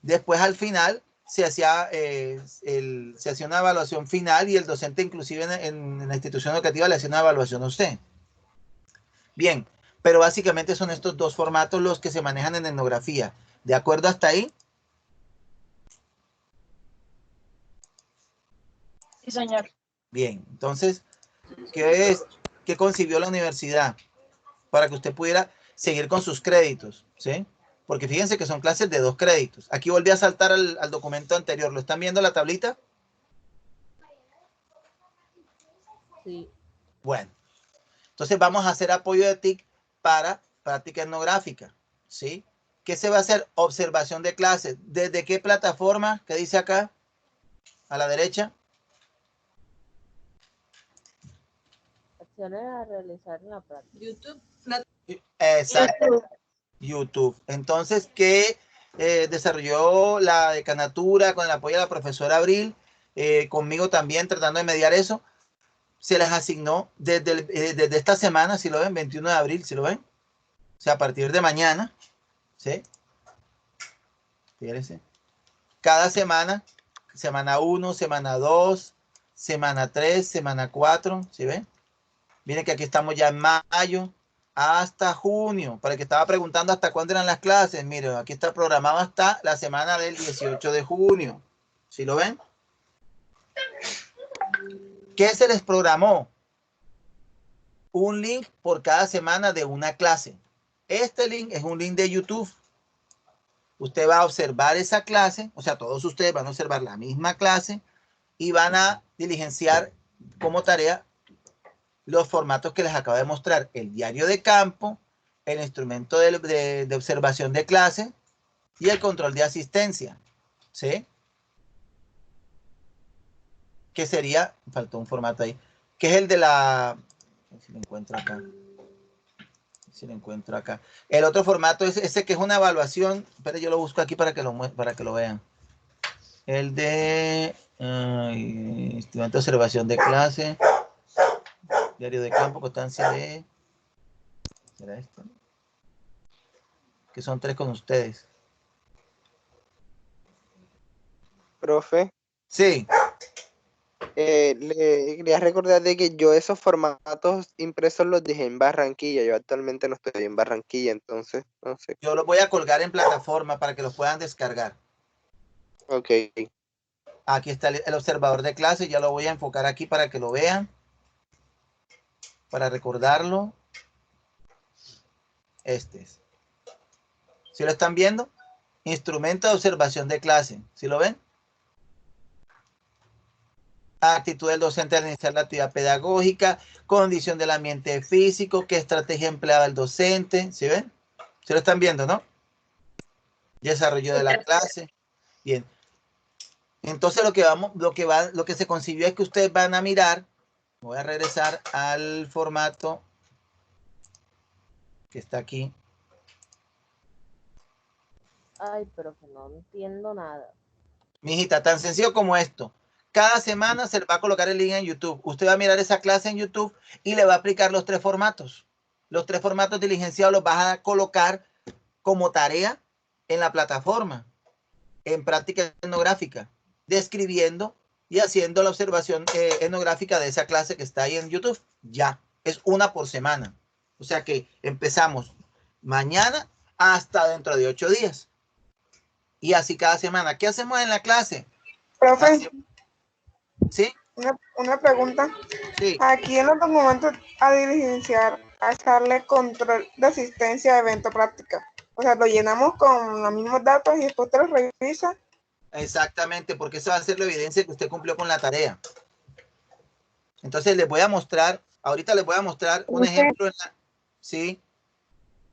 A: Después, al final, se hacía una evaluación final y el docente, inclusive en la institución educativa, le hacía una evaluación a usted. Bien, pero básicamente son estos dos formatos los que se manejan en etnografía. ¿De acuerdo hasta ahí?
K: Sí, señor.
A: Bien, entonces, ¿qué concibió la universidad? Para que usted pudiera seguir con sus créditos, ¿sí? Porque fíjense que son clases de 2 créditos. Aquí volví a saltar al documento anterior. ¿Lo están viendo la tablita?
C: Sí.
A: Bueno, entonces vamos a hacer apoyo de TIC para práctica etnográfica, ¿sí? ¿Qué se va a hacer? Observación de clases. ¿Desde qué plataforma? ¿Qué dice acá? A la derecha.
C: Acciones a realizar en la práctica.
L: YouTube.
A: Exacto. YouTube. Entonces, ¿qué desarrolló la decanatura con el apoyo de la profesora Abril? Conmigo también tratando de mediar eso. Se les asignó desde esta semana, si lo ven, 21 de abril, si lo ven. O sea, a partir de mañana, ¿sí? Fíjense. Cada semana, semana 1, semana 2, semana 3, semana 4, ¿sí ven? Miren que aquí estamos ya en mayo hasta junio. Para el que estaba preguntando hasta cuándo eran las clases, miren, aquí está programado hasta la semana del 18 de junio. ¿Sí lo ven? ¿Qué se les programó? Un link por cada semana de una clase. Este link es un link de YouTube. Usted va a observar esa clase, o sea, todos ustedes van a observar la misma clase y van a diligenciar como tarea los formatos que les acabo de mostrar. El diario de campo, el instrumento de observación de clase y el control de asistencia. ¿Sí? Que sería, faltó un formato ahí, que es el de la... A ver si lo encuentro acá. Si lo encuentro acá. El otro formato es ese que es una evaluación. Espera, yo lo busco aquí para que lo vean. El de instrumento de observación de clase. Diario de campo, constancia de... ¿Será esto? Que son 3 con ustedes.
M: Profe.
A: Sí.
M: Le quería recordar de que yo esos formatos impresos los dejé en Barranquilla. Yo actualmente no estoy en Barranquilla, entonces no sé.
A: Yo los voy a colgar en plataforma para que los puedan descargar.
M: Ok.
A: Aquí está el observador de clase. Ya lo voy a enfocar aquí para que lo vean. Para recordarlo. Este es. ¿Sí lo están viendo? Instrumento de observación de clase. ¿Sí lo ven? actitud del docente al iniciar la actividad pedagógica, condición del ambiente físico, qué estrategia empleaba el docente, ¿sí ven? ¿Se lo están viendo, no? Desarrollo de la clase. Bien. Entonces lo que se concibió es que ustedes van a mirar, voy a regresar al formato que está aquí.
C: Ay, profe, no entiendo nada.
A: Mijita, tan sencillo como esto. Cada semana se le va a colocar el link en YouTube. Usted va a mirar esa clase en YouTube y le va a aplicar los 3 formatos. Los 3 formatos diligenciados los vas a colocar como tarea en la plataforma, en práctica etnográfica, describiendo y haciendo la observación etnográfica de esa clase que está ahí en YouTube. Ya, es una por semana. O sea que empezamos mañana hasta dentro de 8 días. Y así cada semana. ¿Qué hacemos en la clase?
O: Profe,
A: ¿sí?
O: Una pregunta.
A: Sí.
O: Aquí en los documentos a diligenciar, a echarle control de asistencia a evento práctica. O sea, lo llenamos con los mismos datos y después te los revisa.
A: Exactamente, porque eso va a ser la evidencia que usted cumplió con la tarea. Entonces les voy a mostrar, ahorita les voy a mostrar un ejemplo en la, ¿sí?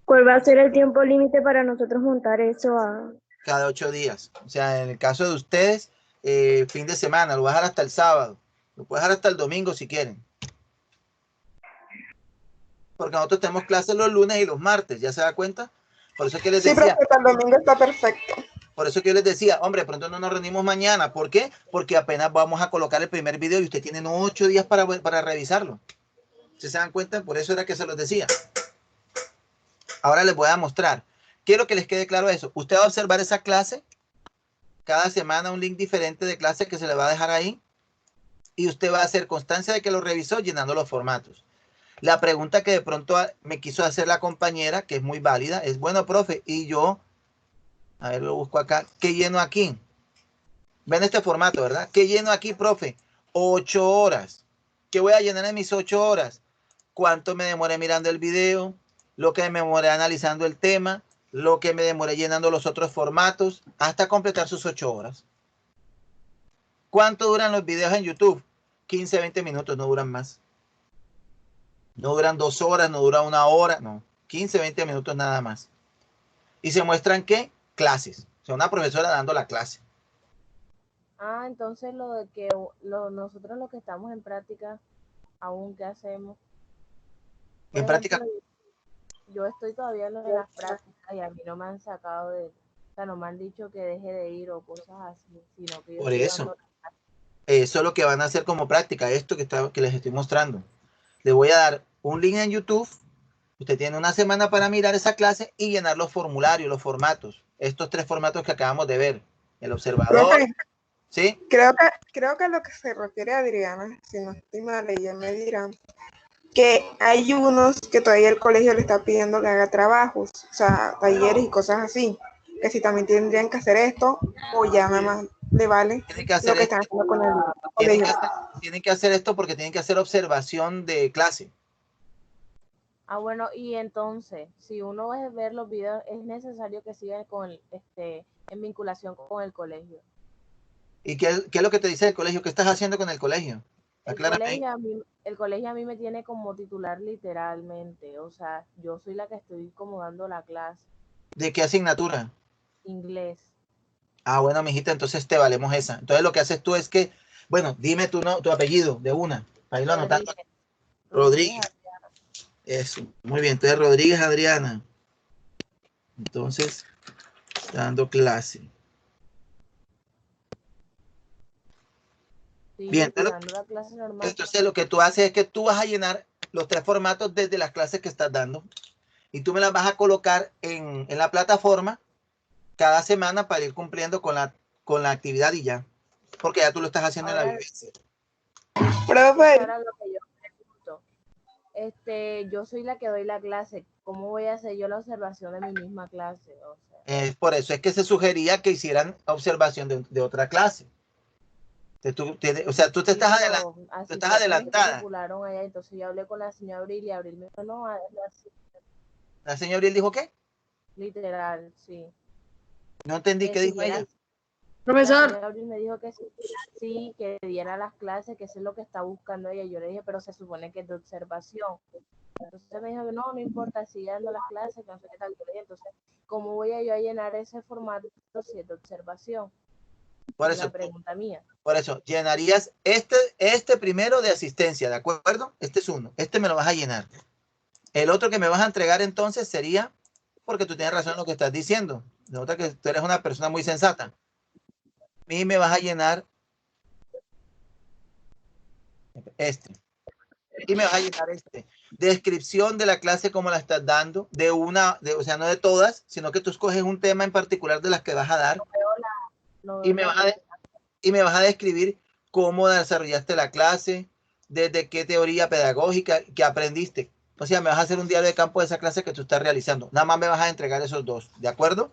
P: ¿Cuál va a ser el tiempo límite para nosotros montar eso a...?
A: Cada 8 días. O sea, en el caso de ustedes, fin de semana, lo voy a dejar hasta el sábado. Lo puedo dejar hasta el domingo si quieren. Porque nosotros tenemos clases los lunes y los martes, ¿ya se da cuenta? Por eso que les decía...
O: Sí, pero el domingo está perfecto.
A: Por eso que yo les decía, hombre, pronto no nos reunimos mañana. ¿Por qué? Porque apenas vamos a colocar el primer video y usted tiene 8 días para revisarlo. ¿Se dan cuenta? Por eso era que se los decía. Ahora les voy a mostrar. Quiero que les quede claro eso. Usted va a observar esa clase. Cada semana un link diferente de clase que se le va a dejar ahí. Y usted va a hacer constancia de que lo revisó llenando los formatos. La pregunta que de pronto me quiso hacer la compañera, que es muy válida, es, bueno, profe, y yo, a ver, lo busco acá, ¿qué lleno aquí? Ven este formato, ¿verdad? ¿Qué lleno aquí, profe? 8 horas. ¿Qué voy a llenar en mis 8 horas? ¿Cuánto me demoré mirando el video? Lo que me demoré analizando el tema, lo que me demoré llenando los otros formatos, hasta completar sus 8 horas. ¿Cuánto duran los videos en YouTube? 15, 20 minutos, no duran más. No duran 2 horas, no dura 1 hora, no. 15, 20 minutos nada más. ¿Y se muestran qué? Clases. O sea, una profesora dando la clase.
C: Ah, entonces lo de que nosotros los que estamos en práctica, aún qué hacemos. Por
A: En
C: ejemplo,
A: práctica.
C: Yo estoy todavía en lo de las prácticas y a mí no me han sacado de, o sea, no me han dicho que deje de ir o cosas así, sino que yo
A: Por
C: estoy
A: eso.
C: dando
A: Eso es lo que van a hacer como práctica, esto que les estoy mostrando. Les voy a dar un link en YouTube. Usted tiene una semana para mirar esa clase y llenar los formularios, los formatos. Estos 3 formatos que acabamos de ver. El observador.
O: Profe,
A: ¿sí?
O: Creo que a lo que se refiere Adriana, si no estoy mal, ella me dirá que hay unos que todavía el colegio le está pidiendo que haga trabajos, o sea, talleres y cosas así, que si también tendrían que hacer esto, o ya nada más le vale
A: Tienen que hacer
O: lo que están haciendo con el colegio.
A: Tienen que hacer esto porque tienen que hacer observación de clase.
C: Ah, bueno, y entonces, si uno va a ver los videos, es necesario que sigan con en vinculación con el colegio.
A: ¿Y qué es lo que te dice el colegio? ¿Qué estás haciendo con el colegio?
C: El colegio a mí me tiene como titular literalmente, o sea, yo soy la que estoy como dando la clase.
A: ¿De qué asignatura?
C: Inglés.
A: Ah, bueno, mijita, entonces te valemos esa. Entonces lo que haces tú es que, bueno, dime tu apellido de una, para irlo anotando. Rodríguez. Eso, muy bien. Entonces Rodríguez Adriana. Entonces, dando clase.
C: Sí,
A: bien,
C: dando la clase normal.
A: Entonces lo que tú haces es que tú vas a llenar los 3 formatos desde las clases que estás dando y tú me las vas a colocar en la plataforma cada semana para ir cumpliendo con la actividad y ya, porque ya tú lo estás haciendo
C: Ahora,
A: en la vivencia.
C: Ahora lo que yo pregunto, yo soy la que doy la clase, ¿cómo voy a hacer yo la observación de mi misma clase? O sea,
A: por eso es que se sugería que hicieran observación de otra clase. O sea, tú te estás adelantada.
C: Allá, entonces yo hablé con la señora Abril y Abril me dijo, no,
A: ¿La señora Abril dijo qué?
C: Literal, sí.
A: No entendí qué dijo ella.
C: Profesor. Gabriel me dijo que sí, que diera las clases, que eso es lo que está buscando ella. Yo le dije, pero se supone que es de observación. Entonces me dijo que no importa, sigue dando las clases, que no sé qué tal. Yo le dije, entonces, ¿cómo voy yo a llenar ese formato si es de observación?
A: Por
C: Es
A: eso,
C: la pregunta mía.
A: Por eso, llenarías este primero de asistencia, ¿de acuerdo? Este es uno. Este me lo vas a llenar. El otro que me vas a entregar entonces sería, porque tú tienes razón en lo que estás diciendo. Nota que tú eres una persona muy sensata. Y me vas a llenar este. Y me vas a llenar este. Descripción de la clase como la estás dando, o sea, no de todas, sino que tú escoges un tema en particular de las que vas a dar. Y me vas a describir cómo desarrollaste la clase, desde qué teoría pedagógica que aprendiste. O sea, me vas a hacer un diario de campo de esa clase que tú estás realizando. Nada más me vas a entregar esos dos, ¿de acuerdo?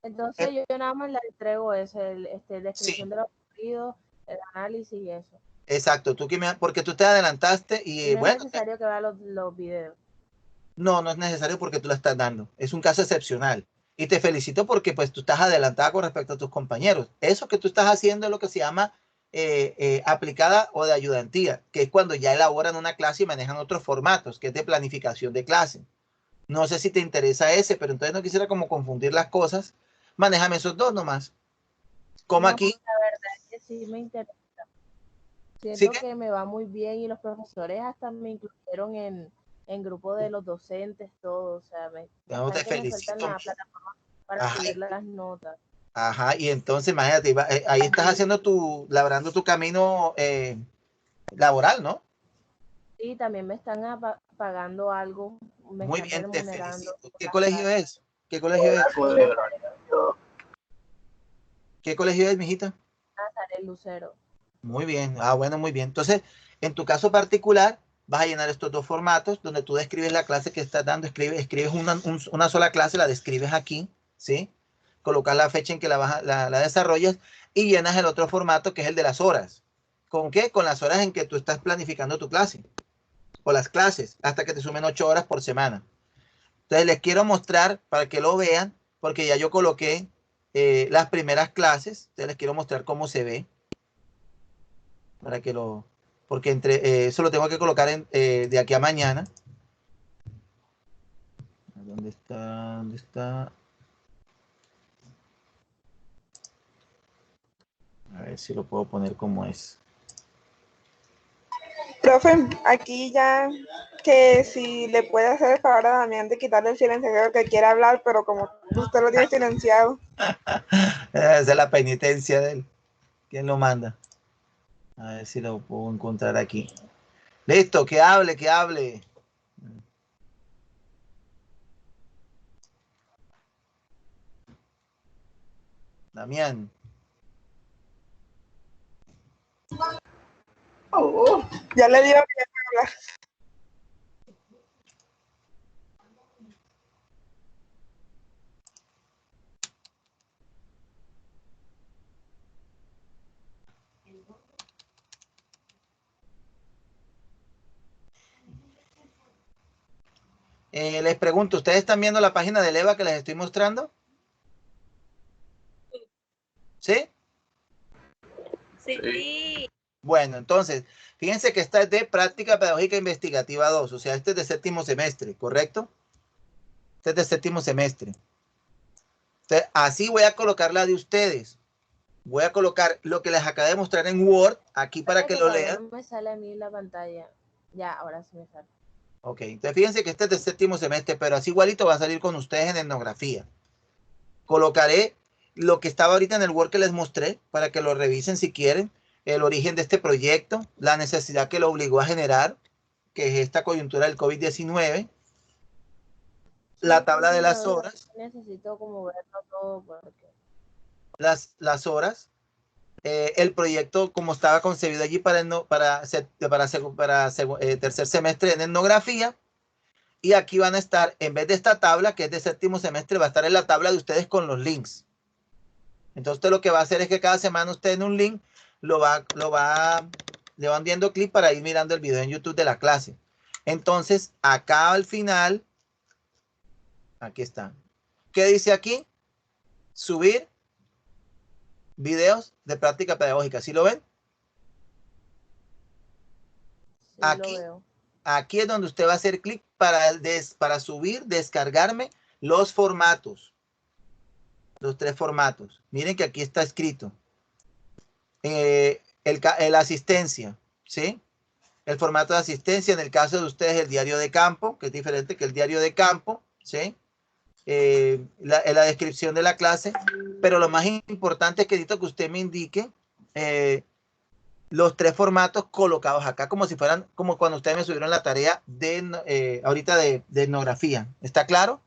C: Entonces yo nada más le entrego descripción de lo ocurrido, el análisis y eso.
A: Exacto, porque tú te adelantaste y
C: no
A: bueno.
C: Es necesario que vea los videos.
A: No es necesario porque tú la estás dando. Es un caso excepcional. Y te felicito porque pues tú estás adelantada con respecto a tus compañeros. Eso que tú estás haciendo es lo que se llama aplicada o de ayudantía, que es cuando ya elaboran una clase y manejan otros formatos, que es de planificación de clase. No sé si te interesa ese, pero entonces no quisiera como confundir las cosas. Manéjame esos dos nomás. Como aquí.
C: La verdad es que sí me interesa. Siento que me va muy bien y los profesores hasta me incluyeron en grupo de los docentes, todo. O sea, me
A: felicito.
C: la plataforma para subir las notas.
A: Ajá, y entonces imagínate, ahí estás haciendo labrando tu camino laboral, ¿no?
C: Sí, también me están pagando algo, me
A: muy
C: están
A: bien, te
C: remunerando.
A: felicito. ¿Qué colegio es? ¿Qué colegio es? ¿Qué colegio es, mijita?
C: Nazaret Lucero.
A: Muy bien, bueno, muy bien. Entonces, en tu caso particular, vas a llenar estos dos formatos donde tú describes la clase que estás dando, escribes una sola clase, la describes aquí, ¿sí? Colocas la fecha en que la desarrollas y llenas el otro formato que es el de las horas. ¿Con qué? Con las horas en que tú estás planificando tu clase o las clases hasta que te sumen 8 horas por semana. Entonces les quiero mostrar para que lo vean, porque ya yo coloqué las primeras clases. Entonces les quiero mostrar cómo se ve. Para que porque eso lo tengo que colocar de aquí a mañana. ¿Dónde está? ¿Dónde está? A ver si lo puedo poner como es.
O: Profe, aquí ya que si le puede hacer el favor a Damián de quitarle el silenciador que quiere hablar, pero como usted lo tiene silenciado.
A: Esa es la penitencia de él. ¿Quién lo manda? A ver si lo puedo encontrar aquí. Listo, que hable, que hable. Damián.
O: Ya le digo que ya puede hablar.
A: Les pregunto, ¿ustedes están viendo la página de Leva que les estoy mostrando? ¿Sí?
G: Sí.
A: Bueno, entonces, fíjense que esta es de Práctica Pedagógica Investigativa 2, o sea, este es de séptimo semestre, ¿correcto? Este es de séptimo semestre. Entonces, así voy a colocar la de ustedes. Voy a colocar lo que les acabo de mostrar en Word, aquí para que lo lean.
C: No me sale a mí la pantalla. Ya, ahora sí me sale.
A: Ok, entonces fíjense que este es de séptimo semestre, pero así igualito va a salir con ustedes en etnografía. Colocaré lo que estaba ahorita en el Word que les mostré para que lo revisen si quieren. El origen de este proyecto, la necesidad que lo obligó a generar, que es esta coyuntura del COVID-19, la tabla de las horas.
C: Necesito como verlo todo porque...
A: las horas, el proyecto como estaba concebido allí para tercer semestre en etnografía. Y aquí van a estar, en vez de esta tabla, que es de séptimo semestre, va a estar en la tabla de ustedes con los links. Entonces usted lo que va a hacer es que cada semana usted en un link le van viendo clip para ir mirando el video en YouTube de la clase. Entonces, acá al final, aquí está. ¿Qué dice aquí? Subir videos de práctica pedagógica. ¿Sí lo ven?
C: Sí, lo
A: Aquí,
C: veo.
A: aquí es donde usted va a hacer clic para subir, descargarme los formatos. Los 3 formatos. Miren que aquí está escrito. El asistencia, ¿sí? El formato de asistencia, en el caso de ustedes, el diario de campo, que es diferente que el diario de campo, ¿sí? La descripción de la clase, pero lo más importante es que necesito que usted me indique los 3 formatos colocados acá, como si fueran, como cuando ustedes me subieron la tarea de ahorita de etnografía. ¿Está claro?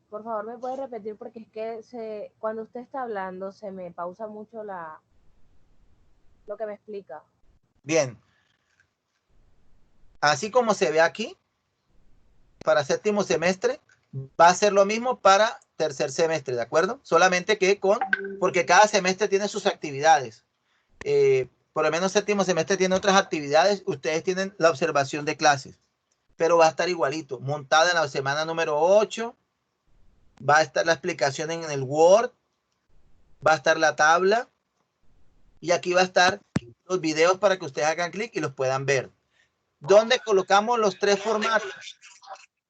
C: Por favor, ¿me puede repetir? Porque es que cuando usted está hablando se me pausa mucho lo que me explica.
A: Bien. Así como se ve aquí, para séptimo semestre, va a ser lo mismo para tercer semestre, ¿de acuerdo? Solamente que porque cada semestre tiene sus actividades. Por lo menos séptimo semestre tiene otras actividades, ustedes tienen la observación de clases, pero va a estar igualito, montada en la semana número 8, va a estar la explicación en el Word, va a estar la tabla, y aquí va a estar los videos para que ustedes hagan clic y los puedan ver. ¿Dónde colocamos los 3 formatos?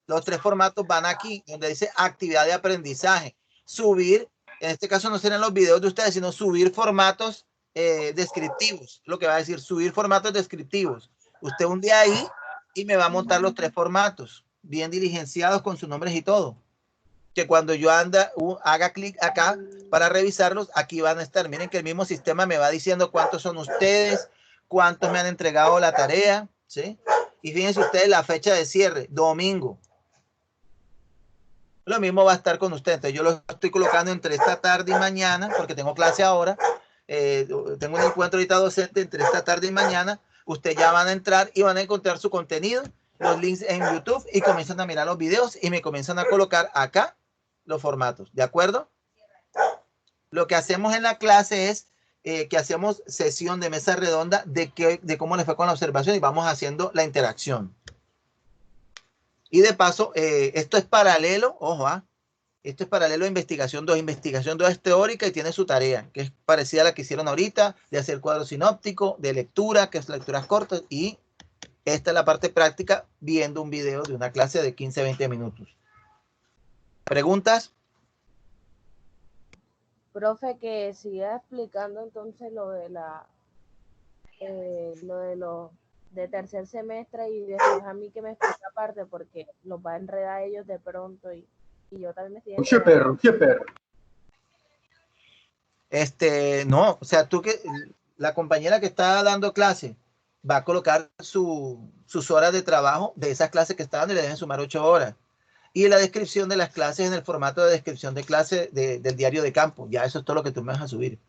A: Los 3 formatos van aquí, donde dice actividad de aprendizaje. Subir, en este caso no serán los videos de ustedes, sino subir formatos descriptivos. Lo que va a decir, subir formatos descriptivos. Usted un día ahí y me va a montar los 3 formatos, bien diligenciados con sus nombres y todo. Que cuando yo haga clic acá para revisarlos, aquí van a estar. Miren que el mismo sistema me va diciendo cuántos son ustedes, cuántos me han entregado la tarea, ¿sí? Y fíjense ustedes la fecha de cierre, domingo. Lo mismo va a estar con ustedes. Entonces yo lo estoy colocando entre esta tarde y mañana, porque tengo clase ahora. Tengo un encuentro ahorita docente entre esta tarde y mañana. Ustedes ya van a entrar y van a encontrar su contenido, los links en YouTube, y comienzan a mirar los videos y me comienzan a colocar acá los formatos. ¿De acuerdo? Lo que hacemos en la clase es que hacemos sesión de mesa redonda de cómo les fue con la observación y vamos haciendo la interacción. Y de paso, esto es paralelo, ojo, esto es paralelo a investigación 2. Investigación 2 es teórica y tiene su tarea, que es parecida a la que hicieron ahorita, de hacer cuadro sinóptico, de lectura, que es lecturas cortas, y esta es la parte práctica, viendo un video de una clase de 15-20 minutos. ¿Preguntas?
C: Profe, que siga explicando entonces lo de los de tercer semestre y después a mí que me explica aparte porque los va a enredar ellos de pronto y yo también me estoy enredando.
E: ¿Qué perro?
A: No, o sea, la compañera que está dando clase va a colocar sus horas de trabajo de esas clases que está dando y le deben sumar 8 horas. Y la descripción de las clases en el formato de descripción de clase del diario de campo. Ya eso es todo lo que tú me vas a subir.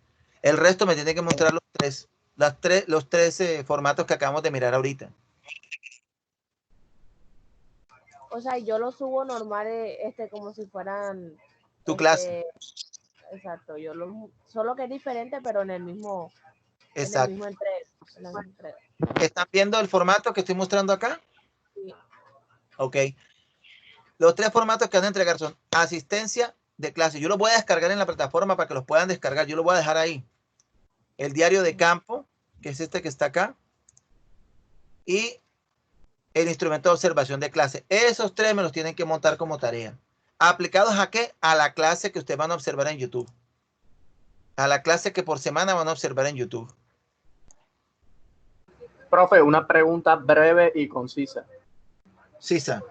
A: El resto me tiene que mostrar los tres formatos que acabamos de mirar ahorita.
C: O sea, yo lo subo normal, como si fueran...
A: Tu clase.
C: Exacto, solo que es diferente, pero en el mismo...
A: Exacto.
C: En la misma entrega.
A: ¿Están viendo el formato que estoy mostrando acá?
C: Sí.
A: Ok. Los 3 formatos que van a entregar son asistencia de clase. Yo los voy a descargar en la plataforma para que los puedan descargar. Yo lo voy a dejar ahí. El diario de campo, que es este que está acá. Y el instrumento de observación de clase. Esos 3 me los tienen que montar como tarea. ¿Aplicados a qué? A la clase que ustedes van a observar en YouTube. A la clase que por semana van a observar en YouTube.
E: Profe, una pregunta breve y concisa.
A: Sisa.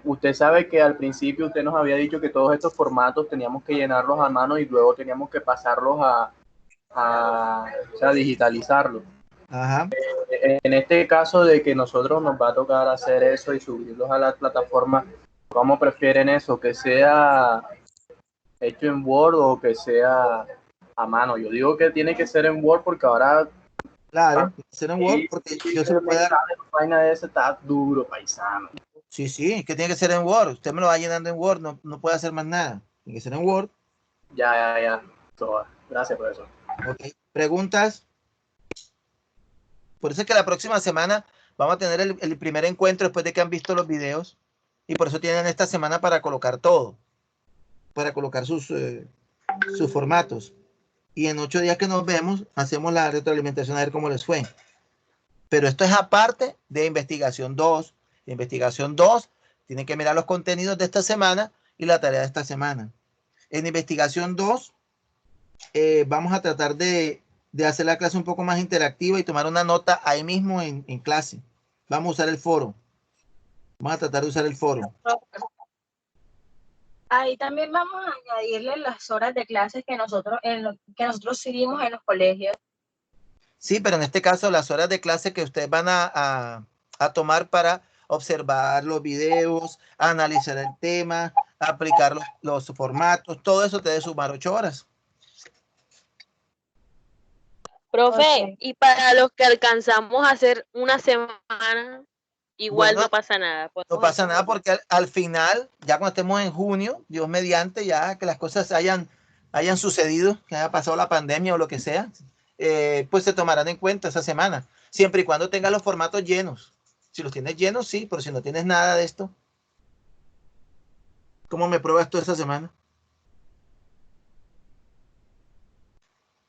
E: Usted sabe que al principio usted nos había dicho que todos estos formatos teníamos que llenarlos a mano y luego teníamos que pasarlos a digitalizarlos.
A: Ajá.
E: En este caso de que nosotros nos va a tocar hacer eso y subirlos a la plataforma, ¿cómo prefieren eso? ¿Que sea hecho en Word o que sea a mano? Yo digo que tiene que ser en Word porque ahora...
A: Claro, ser en Word porque yo se lo puedo dar.
E: La vaina de ese está duro, paisano.
A: Sí, que tiene que ser en Word. Usted me lo va llenando en Word, no puede hacer más nada. Tiene que ser en Word.
E: Ya. Gracias por eso.
A: Ok. ¿Preguntas? Por eso es que la próxima semana vamos a tener el primer encuentro después de que han visto los videos. Y por eso tienen esta semana para colocar todo. para colocar sus formatos. Y en 8 días que nos vemos, hacemos la retroalimentación a ver cómo les fue. Pero esto es aparte de investigación 2. Investigación 2, tienen que mirar los contenidos de esta semana y la tarea de esta semana. En investigación 2, vamos a tratar de hacer la clase un poco más interactiva y tomar una nota ahí mismo en clase. Vamos a usar el foro. Vamos a tratar de usar el foro.
K: Ahí también vamos a añadirle las horas de clases que nosotros seguimos en los colegios.
A: Sí, pero en este caso las horas de clase que ustedes van a tomar para observar los videos, analizar el tema, aplicar los formatos, todo eso te debe sumar 8 horas.
I: Profe, y para los que alcanzamos a hacer una semana, igual
A: Bueno,
I: no pasa nada.
A: No pasa nada porque al final, ya cuando estemos en junio, Dios mediante, ya que las cosas hayan sucedido, que haya pasado la pandemia o lo que sea, pues se tomarán en cuenta esa semana, siempre y cuando tengas los formatos llenos. Si los tienes llenos, sí, pero si no tienes nada de esto, ¿cómo me pruebas tú esta semana?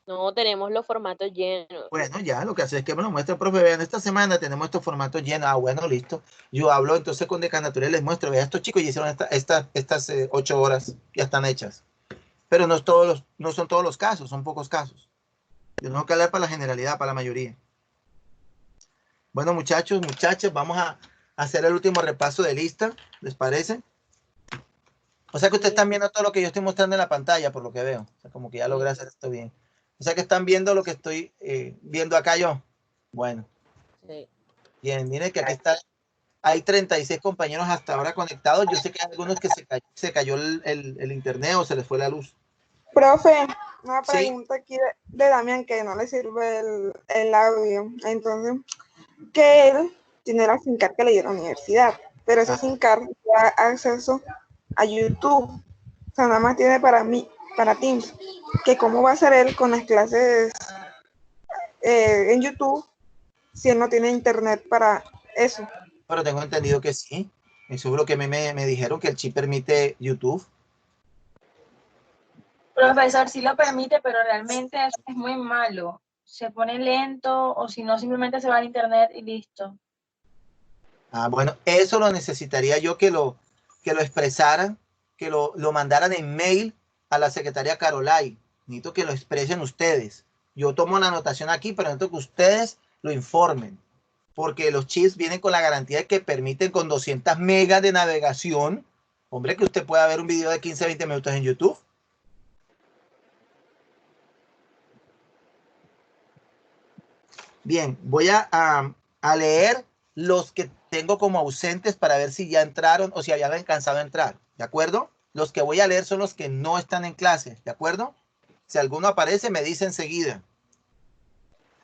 I: No, tenemos los formatos llenos.
A: Bueno, ya, lo que hace es que me lo muestra el profe, vean, esta semana tenemos estos formatos llenos. Ah, bueno, listo. Yo hablo entonces con decanatura y les muestro, vean, estos chicos ya hicieron estas 8 horas, ya están hechas. Pero no son todos los casos, son pocos casos. Yo tengo que hablar para la generalidad, para la mayoría. Bueno, muchachos, muchachas, vamos a hacer el último repaso de lista, ¿les parece? O sea que ustedes están viendo todo lo que yo estoy mostrando en la pantalla, por lo que veo. O sea, como que ya logré hacer esto bien. O sea que están viendo lo que estoy viendo acá yo. Bueno.
C: Sí.
A: Bien, miren que aquí está. Hay 36 compañeros hasta ahora conectados. Yo sé que hay algunos que se cayó el internet o se les fue la luz.
O: Profe, una
A: Sí.
O: pregunta aquí de Damián que no le sirve el audio. Entonces, que él tiene la SIM card que le dio a la universidad, pero esa SIM card da acceso a YouTube. O sea, nada más tiene para Teams. Que cómo va a hacer él con las clases en YouTube si él no tiene internet para eso.
A: Pero tengo entendido que sí. Eso es lo que me dijeron, que el chip permite YouTube.
K: Profesor, sí lo permite, pero realmente eso es muy malo. Se pone lento o si no, simplemente se va al internet y listo.
A: Ah, bueno, eso lo necesitaría yo que lo expresaran, que lo mandaran en mail a la secretaria Carolai. Necesito que lo expresen ustedes. Yo tomo la anotación aquí, pero necesito que ustedes lo informen. Porque los chips vienen con la garantía de que permiten con 200 megas de navegación. Hombre, que usted pueda ver un video de 15 a 20 minutos en YouTube. Bien, voy a leer los que tengo como ausentes para ver si ya entraron o si habían alcanzado a entrar. ¿De acuerdo? Los que voy a leer son los que no están en clase. ¿De acuerdo? Si alguno aparece, me dice enseguida.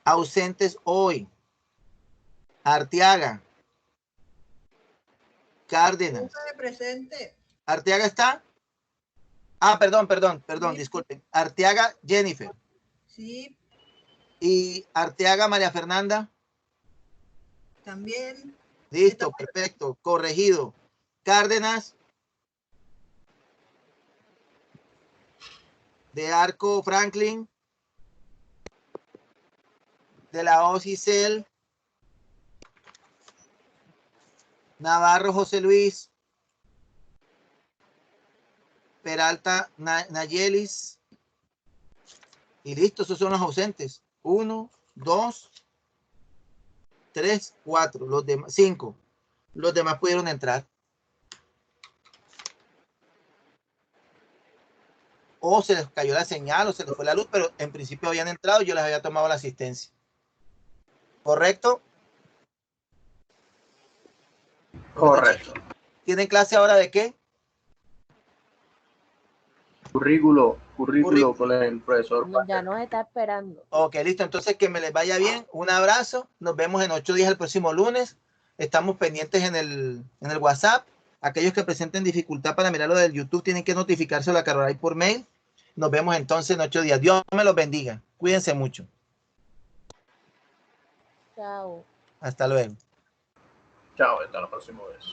A: Ausentes hoy. Arteaga. Cárdenas.
L: Presente.
A: ¿Arteaga está? Ah, perdón, disculpen. Arteaga, Jennifer.
L: Sí,
A: Y Arteaga, María Fernanda.
L: también.
A: Listo, perfecto. Corregido. Cárdenas. De Arco, Franklin. De la O, Giselle. Navarro, José Luis. Peralta, Nayelis. Y listo, esos son los ausentes. 1, 2, 3, 4. Los demás, 5. Los demás pudieron entrar. O se les cayó la señal o se les fue la luz, pero en principio habían entrado y yo les había tomado la asistencia. ¿Correcto?
E: Correcto.
A: ¿Tienen clase ahora de qué?
E: Currículo con el profesor.
C: Ya nos está esperando.
A: Ok, listo. Entonces que me les vaya bien. Un abrazo. Nos vemos en 8 días el próximo lunes. Estamos pendientes en el WhatsApp. Aquellos que presenten dificultad para mirar lo del YouTube tienen que notificárselo a Carolai por mail. Nos vemos entonces en 8 días. Dios me los bendiga. Cuídense mucho.
C: Chao.
A: Hasta luego.
E: Chao, hasta la próxima vez.